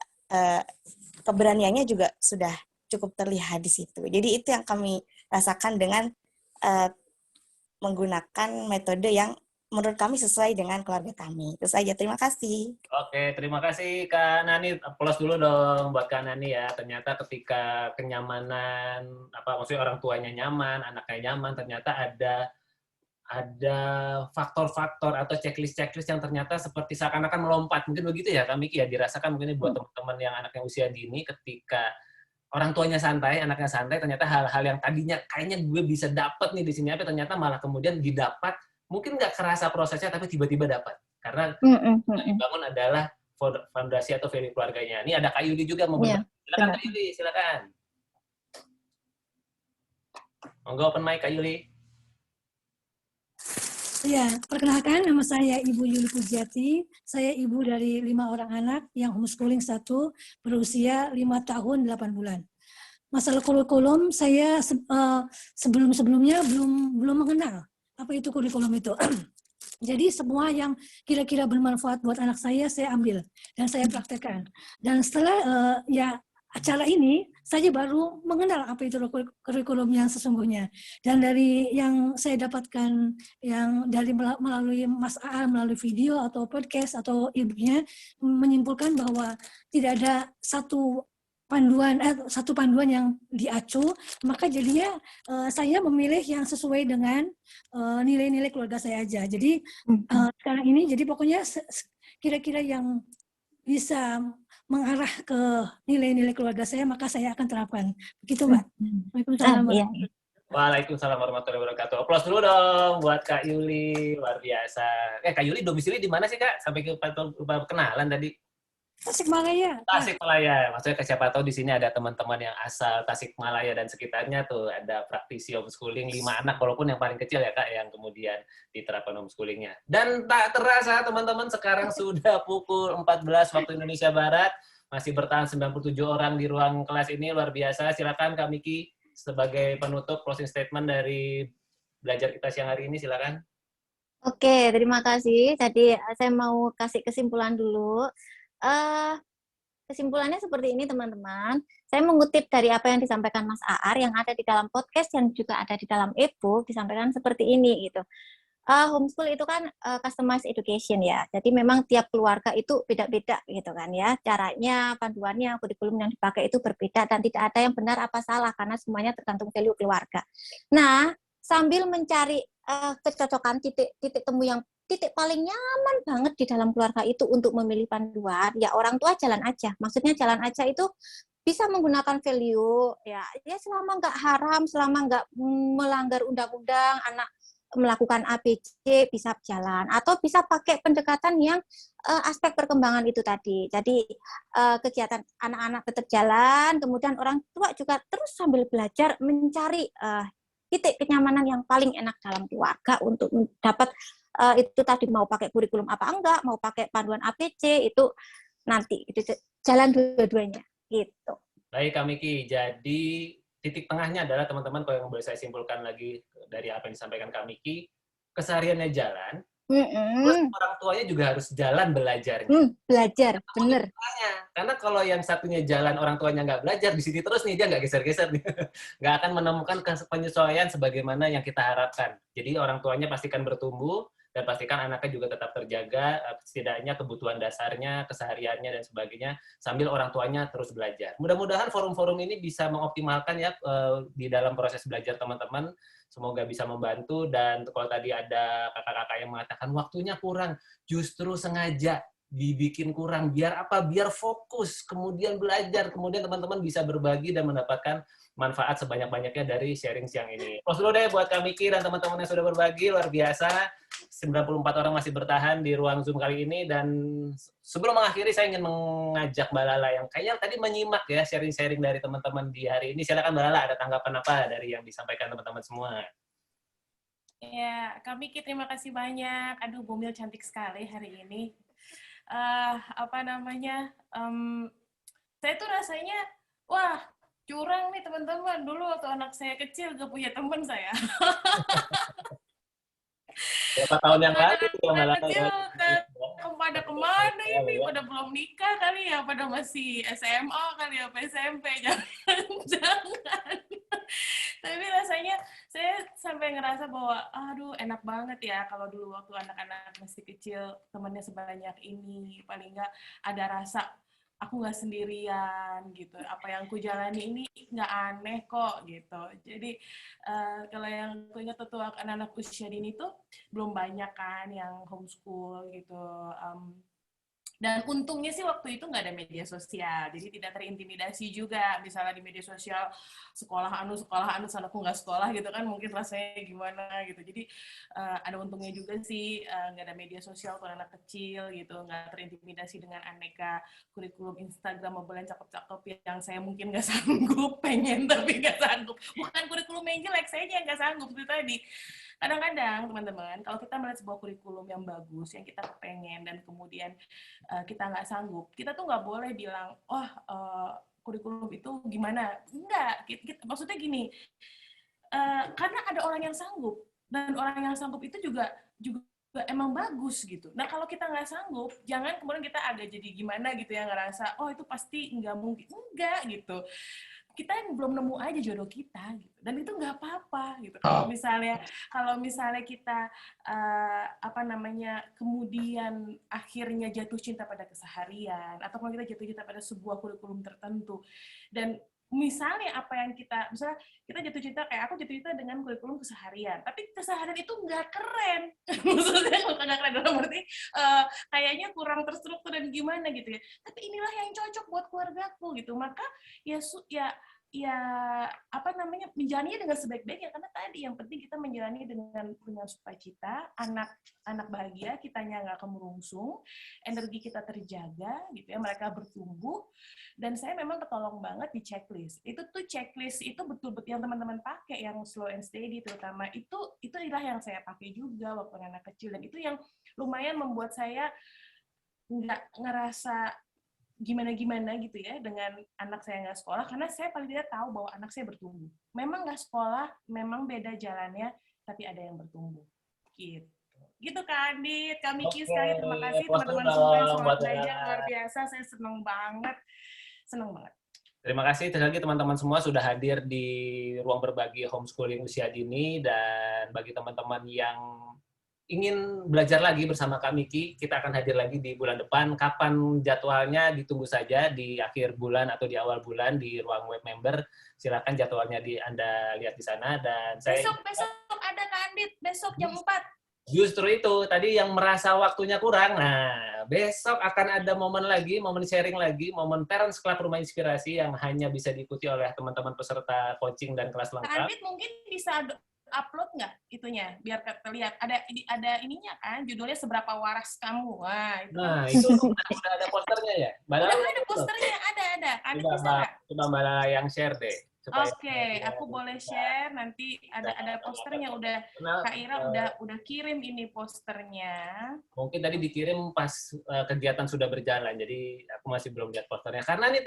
keberaniannya juga sudah cukup terlihat di situ. Jadi itu yang kami rasakan dengan menggunakan metode yang menurut kami sesuai dengan keluarga kami. Itu saja, terima kasih. Oke, terima kasih Kak Nani. Aplaus dulu dong buat Kak Nani ya. Ternyata ketika kenyamanan, maksudnya orang tuanya nyaman, anaknya nyaman, ternyata ada faktor-faktor atau checklist-checklist yang ternyata seperti seakan-akan melompat. Mungkin begitu ya Kak Miki ya, dirasakan mungkin buat teman-teman yang anaknya usia dini, ketika orang tuanya santai, anaknya santai, ternyata hal-hal yang tadinya kayaknya gue bisa dapat nih di sini, tapi ternyata malah kemudian didapat, mungkin nggak kerasa prosesnya, tapi tiba-tiba dapat. Karena yang dibangun adalah fondasi atau value keluarganya. Ini ada Kak Yuli juga mau berbagi. Silakan Kak Yuli, silakan. Monggo open mic Kak Yuli. Ya, perkenalkan nama saya Ibu Yuli Pujiati. Saya ibu dari 5 orang anak yang homeschooling 1 berusia 5 tahun 8 bulan. Masalah kurikulum saya sebelum-sebelumnya belum mengenal apa itu kurikulum itu. Jadi semua yang kira-kira bermanfaat buat anak saya ambil dan saya praktekkan. Dan setelah acara ini, saya baru mengenal apa itu kurikulum yang sesungguhnya. Dan dari yang saya dapatkan yang melalui Mas Aan, melalui video atau podcast atau ibunya, menyimpulkan bahwa tidak ada satu panduan yang diacu, maka jadinya saya memilih yang sesuai dengan nilai-nilai keluarga saya aja. Jadi sekarang ini, jadi pokoknya kira-kira yang bisa mengarah ke nilai-nilai keluarga saya, maka saya akan terapkan. Begitu, Mbak. Waalaikumsalam. Waalaikumsalam warahmatullahi wabarakatuh. Aplaus dulu dong buat Kak Yuli, luar biasa. Kak Yuli domisili di mana sih Kak? Sampai lupa kenalan tadi. Tasikmalaya. Tasikmalaya. Maksudnya siapa tahu di sini ada teman-teman yang asal Tasikmalaya dan sekitarnya tuh, ada praktisi homeschooling 5 anak, walaupun yang paling kecil ya Kak, yang kemudian diterapkan homeschoolingnya. Dan tak terasa teman-teman sekarang sudah pukul 14 waktu Indonesia Barat, masih bertahan 97 orang di ruang kelas ini, luar biasa. Silakan Kak Miki sebagai penutup closing statement dari belajar kita siang hari ini, silakan. Oke, terima kasih. Tadi saya mau kasih kesimpulan dulu. Kesimpulannya seperti ini teman-teman. Saya mengutip dari apa yang disampaikan Mas Aar yang ada di dalam podcast yang juga ada di dalam e-book, disampaikan seperti ini gitu. Homeschool itu kan customized education ya. Jadi memang tiap keluarga itu beda-beda gitu kan ya. Caranya, panduannya, kurikulum yang dipakai itu berbeda dan tidak ada yang benar apa salah karena semuanya tergantung value keluarga. Nah, sambil mencari kecocokan titik temu yang titik paling nyaman banget di dalam keluarga itu untuk memilih panduan, ya orang tua jalan aja. Maksudnya jalan aja itu bisa menggunakan value, ya selama nggak haram, selama nggak melanggar undang-undang, anak melakukan ABC bisa jalan, atau bisa pakai pendekatan yang aspek perkembangan itu tadi. Jadi kegiatan anak-anak tetap jalan, kemudian orang tua juga terus sambil belajar mencari titik kenyamanan yang paling enak dalam keluarga untuk dapat itu tadi mau pakai kurikulum apa enggak, mau pakai panduan ABC itu nanti itu jalan dua-duanya gitu. Baik Kak Miki, jadi titik tengahnya adalah teman-teman kalau yang boleh saya simpulkan lagi dari apa yang disampaikan Kak Miki, kesehariannya jalan, terus orang tuanya juga harus jalan belajarnya. Belajar, bener. Karena kalau yang satunya jalan orang tuanya nggak belajar, di sini terus nih dia nggak geser-geser nih, nggak akan menemukan penyesuaian sebagaimana yang kita harapkan. Jadi orang tuanya pastikan bertumbuh dan pastikan anaknya juga tetap terjaga, setidaknya kebutuhan dasarnya, kesehariannya dan sebagainya, sambil orang tuanya terus belajar. Mudah-mudahan forum-forum ini bisa mengoptimalkan ya di dalam proses belajar teman-teman. Semoga bisa membantu, dan kalau tadi ada kakak-kakak yang mengatakan waktunya kurang, justru sengaja dibikin kurang. Biar apa? Biar fokus, kemudian belajar, kemudian teman-teman bisa berbagi dan mendapatkan manfaat sebanyak-banyaknya dari sharing siang ini. Close dulu deh buat Kak Miki dan teman-teman yang sudah berbagi, luar biasa. 94 orang masih bertahan di ruang Zoom kali ini, dan sebelum mengakhiri saya ingin mengajak Mbak Lala yang kayaknya tadi menyimak ya sharing-sharing dari teman-teman di hari ini. Silakan Mbak Lala, ada tanggapan apa dari yang disampaikan teman-teman semua? Ya, Kak Miki terima kasih banyak. Aduh, Bumil cantik sekali hari ini. Saya tuh rasanya, wah, curang nih teman-teman. Dulu waktu anak saya kecil gak punya teman saya. Berapa tahun yang lalu anak kecil pada kemana ini? Pada belum nikah kali ya, pada masih SMA kali ya, SMP. Jangan. Tapi rasanya saya sampai ngerasa bahwa aduh enak banget ya kalau dulu waktu anak-anak masih kecil temannya sebanyak ini, paling nggak ada rasa aku nggak sendirian gitu, apa yang ku jalani ini nggak aneh kok gitu. Jadi kalau yang aku ingat tuh anak-anak usia dini tuh belum banyak kan yang homeschool gitu. Dan untungnya sih waktu itu nggak ada media sosial, jadi tidak terintimidasi juga. Misalnya di media sosial sekolah anu anakku nggak sekolah gitu kan, mungkin rasanya gimana gitu. Jadi ada untungnya juga sih nggak ada media sosial untuk anak kecil gitu, nggak terintimidasi dengan aneka kurikulum Instagramable yang cakep-cakep yang saya mungkin nggak sanggup, pengen tapi nggak sanggup. Bukan kurikulum yang jelek, saya aja yang nggak sanggup itu tadi. Kadang-kadang teman-teman, kalau kita melihat sebuah kurikulum yang bagus, yang kita pengen, dan kemudian kita nggak sanggup, kita tuh nggak boleh bilang, kurikulum itu gimana. Enggak, maksudnya gini, karena ada orang yang sanggup, dan orang yang sanggup itu juga emang bagus gitu. Nah kalau kita nggak sanggup, jangan kemudian kita agak jadi gimana gitu ya, ngerasa, itu pasti nggak mungkin. Enggak gitu. Kita belum nemu aja jodoh kita gitu. Dan itu nggak apa-apa gitu. Kalau misalnya kita kemudian akhirnya jatuh cinta pada keseharian, atau kalau kita jatuh cinta pada sebuah kurikulum tertentu, dan misalnya kita jatuh cinta, kayak aku jatuh cinta dengan kurikulum keseharian, tapi keseharian itu nggak keren. Maksudnya nggak keren dalam arti kayaknya kurang terstruktur dan gimana gitu ya. Tapi inilah yang cocok buat keluargaku gitu. Maka menjalaninya dengan sebaik-baiknya, karena tadi yang penting kita menjalani dengan sukacita, anak bahagia, kitanya nggak kemerungsung, energi kita terjaga gitu ya, mereka bertumbuh. Dan saya memang ketolong banget di checklist. Itu tuh checklist itu betul-betul yang teman-teman pakai, yang slow and steady terutama, itu adalah yang saya pakai juga waktu anak kecil, dan itu yang lumayan membuat saya nggak ngerasa gimana-gimana gitu ya dengan anak saya nggak sekolah, karena saya paling tidak tahu bahwa anak saya bertumbuh. Memang nggak sekolah, memang beda jalannya, tapi ada yang bertumbuh. Gitu Kak Adit, Kak Miki sekali terima kasih teman-teman semua yang selamat belajar, luar biasa, saya seneng banget. Terima kasih sekali lagi teman-teman semua sudah hadir di ruang berbagi homeschooling usia dini, dan bagi teman-teman yang ingin belajar lagi bersama Kak Miki, kita akan hadir lagi di bulan depan. Kapan jadwalnya ditunggu saja, di akhir bulan atau di awal bulan di ruang web member. Silakan jadwalnya Anda lihat di sana. Dan besok ada Kak Andit, besok jam 4. Justru itu tadi yang merasa waktunya kurang. Nah, besok akan ada momen lagi, momen sharing lagi, momen Parents Club Rumah Inspirasi yang hanya bisa diikuti oleh teman-teman peserta coaching dan kelas Kak lengkap. Arvin mungkin bisa upload nggak itunya biar terlihat ada ininya kan judulnya seberapa waras kamu. Nah, itu udah ada posternya ya? Udah ada posternya, ada. Arvin bisa nggak? Coba Mbak Lala yang share deh. Oke, aku boleh share nanti ada posternya udah Kak Ira udah kirim ini posternya. Mungkin tadi dikirim pas kegiatan sudah berjalan, jadi aku masih belum lihat posternya. Karena ini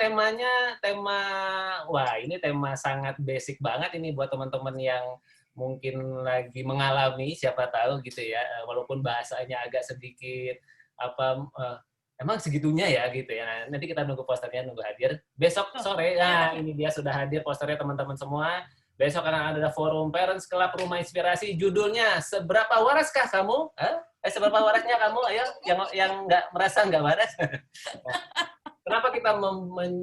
tema sangat basic banget ini buat teman-teman yang mungkin lagi mengalami, siapa tahu gitu ya, walaupun bahasanya agak sedikit emang segitunya ya gitu ya. Nah, nanti kita nunggu posternya, nunggu hadir. Besok sore, nah ini dia sudah hadir posternya teman-teman semua. Besok akan ada forum Parents Club Rumah Inspirasi. Judulnya, Seberapa Waraskah Kamu? Seberapa warasnya kamu? Ayo, yang nggak merasa nggak waras. Nah, kenapa kita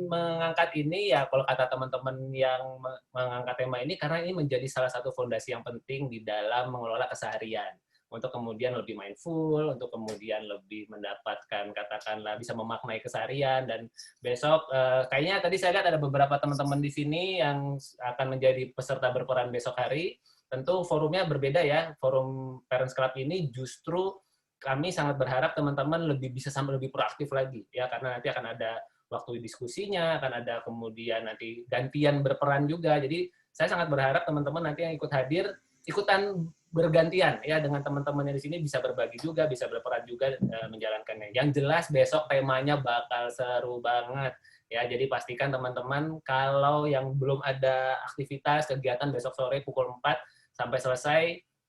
mengangkat ini? Ya, kalau kata teman-teman yang mengangkat tema ini, karena ini menjadi salah satu fondasi yang penting di dalam mengelola keseharian. Untuk kemudian lebih mindful, untuk kemudian lebih mendapatkan, katakanlah, bisa memaknai keseharian. Dan besok, kayaknya tadi saya lihat ada beberapa teman-teman di sini yang akan menjadi peserta berperan besok hari. Tentu forumnya berbeda ya, forum Parents Club ini justru kami sangat berharap teman-teman bisa sampai lebih proaktif lagi, ya, karena nanti akan ada waktu diskusinya, akan ada kemudian nanti gantian berperan juga. Jadi saya sangat berharap teman-teman nanti yang ikut hadir, ikutan bergantian ya dengan teman-teman yang di sini, bisa berbagi juga, bisa berperan juga menjalankannya. Yang jelas besok temanya bakal seru banget ya. Jadi pastikan teman-teman kalau yang belum ada aktivitas kegiatan besok sore pukul 4 sampai selesai,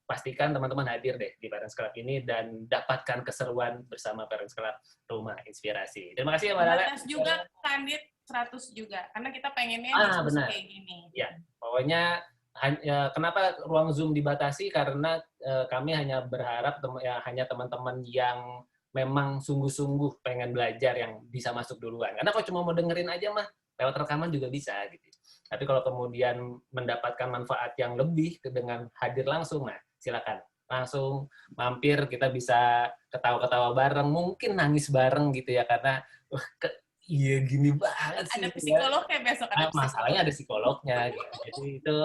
pastikan teman-teman hadir deh di Parents Club ini dan dapatkan keseruan bersama Parents Club Rumah Inspirasi. Terima kasih ya Mbak Lala. Batas juga Kandit 100 juga karena kita pengennya diskusi benar. kayak gini. Ya, pokoknya kenapa ruang Zoom dibatasi? Karena kami hanya berharap hanya teman-teman yang memang sungguh-sungguh pengen belajar yang bisa masuk duluan. Karena kalau cuma mau dengerin aja mah lewat rekaman juga bisa gitu. Tapi kalau kemudian mendapatkan manfaat yang lebih dengan hadir langsung, nah silakan langsung mampir, kita bisa ketawa-ketawa bareng, mungkin nangis bareng gitu ya, karena iya gini banget sih. Ada psikolognya besok. Masalahnya ada psikolognya. Gitu. Jadi itu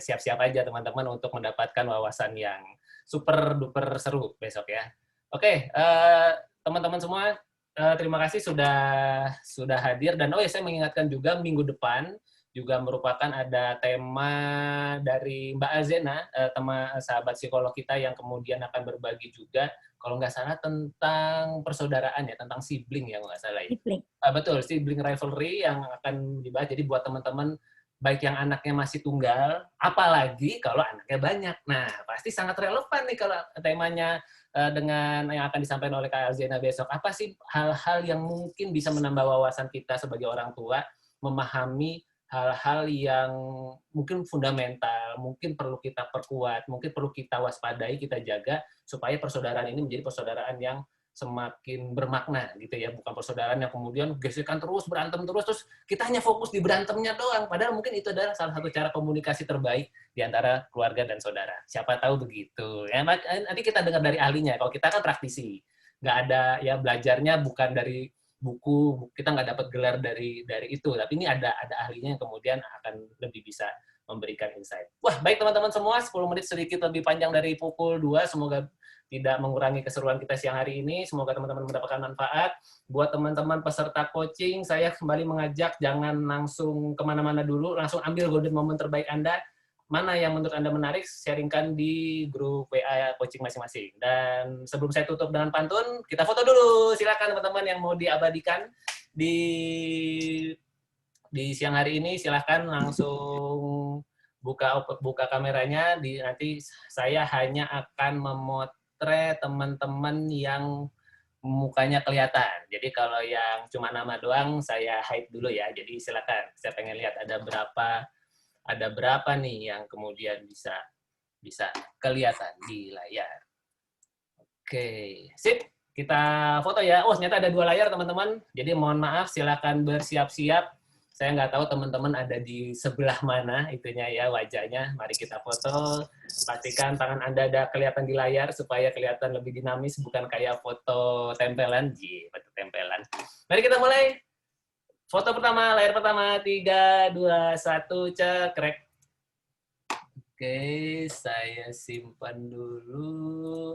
siap-siap aja teman-teman untuk mendapatkan wawasan yang super duper seru besok ya. Oke, teman-teman semua, terima kasih sudah hadir. Dan saya mengingatkan juga minggu depan juga merupakan ada tema dari Mbak Azena, teman sahabat psikolog kita yang kemudian akan berbagi juga, kalau nggak salah tentang persaudaraan ya, tentang sibling ya, nggak salah ya. Sibling. Betul, sibling rivalry yang akan dibahas. Jadi buat teman-teman, baik yang anaknya masih tunggal, apalagi kalau anaknya banyak. Nah, pasti sangat relevan nih kalau temanya dengan yang akan disampaikan oleh Kak Azena besok. Apa sih hal-hal yang mungkin bisa menambah wawasan kita sebagai orang tua, memahami hal-hal yang mungkin fundamental, mungkin perlu kita perkuat, mungkin perlu kita waspadai, kita jaga, supaya persaudaraan ini menjadi persaudaraan yang semakin bermakna gitu ya, bukan persaudaraan yang kemudian gesekan terus, berantem terus kita hanya fokus di berantemnya doang, padahal mungkin itu adalah salah satu cara komunikasi terbaik di antara keluarga dan saudara. Siapa tahu begitu. Ya, nanti kita dengar dari ahlinya, kalau kita kan praktisi, nggak ada ya, belajarnya bukan dari buku, kita nggak dapat gelar dari itu, tapi ini ada ahlinya yang kemudian akan lebih bisa memberikan insight. Wah, baik teman-teman semua, 10 menit sedikit lebih panjang dari pukul 2, semoga tidak mengurangi keseruan kita siang hari ini, semoga teman-teman mendapatkan manfaat. Buat teman-teman peserta coaching, saya kembali mengajak jangan langsung kemana-mana dulu, langsung ambil golden moment terbaik Anda. Mana yang menurut Anda menarik, sharingkan di grup WA coaching masing-masing. Dan sebelum saya tutup dengan pantun, kita foto dulu. Silakan teman-teman yang mau diabadikan di siang hari ini, silakan langsung buka kameranya. Nanti saya hanya akan memotret teman-teman yang mukanya kelihatan. Jadi kalau yang cuma nama doang, saya hide dulu ya. Jadi silakan. Saya pengen lihat ada berapa nih yang kemudian bisa kelihatan di layar. Oke, sip. Kita foto ya. Oh, ternyata ada 2 layar, teman-teman. Jadi mohon maaf, silakan bersiap-siap. Saya nggak tahu teman-teman ada di sebelah mana itunya ya wajahnya. Mari kita foto. Pastikan tangan Anda ada kelihatan di layar supaya kelihatan lebih dinamis, bukan kayak foto tempelan. Foto tempelan. Mari kita mulai. Foto pertama, layar pertama, 3, 2, 1, cekrek. Oke, saya simpan dulu.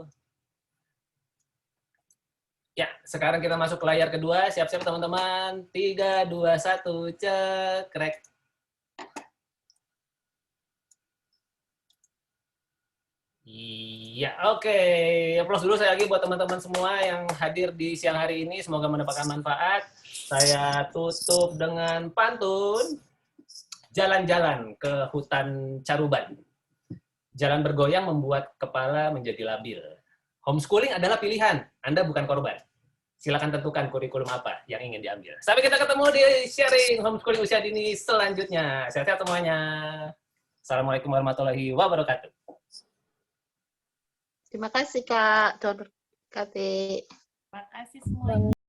Ya, sekarang kita masuk ke layar kedua. Siap-siap teman-teman. 3, 2, 1, cekrek. Iya, oke. Aplaus dulu saya lagi buat teman-teman semua yang hadir di siang hari ini. Semoga mendapatkan manfaat. Saya tutup dengan pantun. Jalan-jalan ke hutan Caruban. Jalan bergoyang membuat kepala menjadi labil. Homeschooling adalah pilihan, Anda bukan korban. Silakan tentukan kurikulum apa yang ingin diambil. Sampai kita ketemu di sharing homeschooling usia dini selanjutnya. Sehat-sehat semuanya. Assalamualaikum warahmatullahi wabarakatuh. Terima kasih Kak, Dr. Kati. Terima kasih semuanya.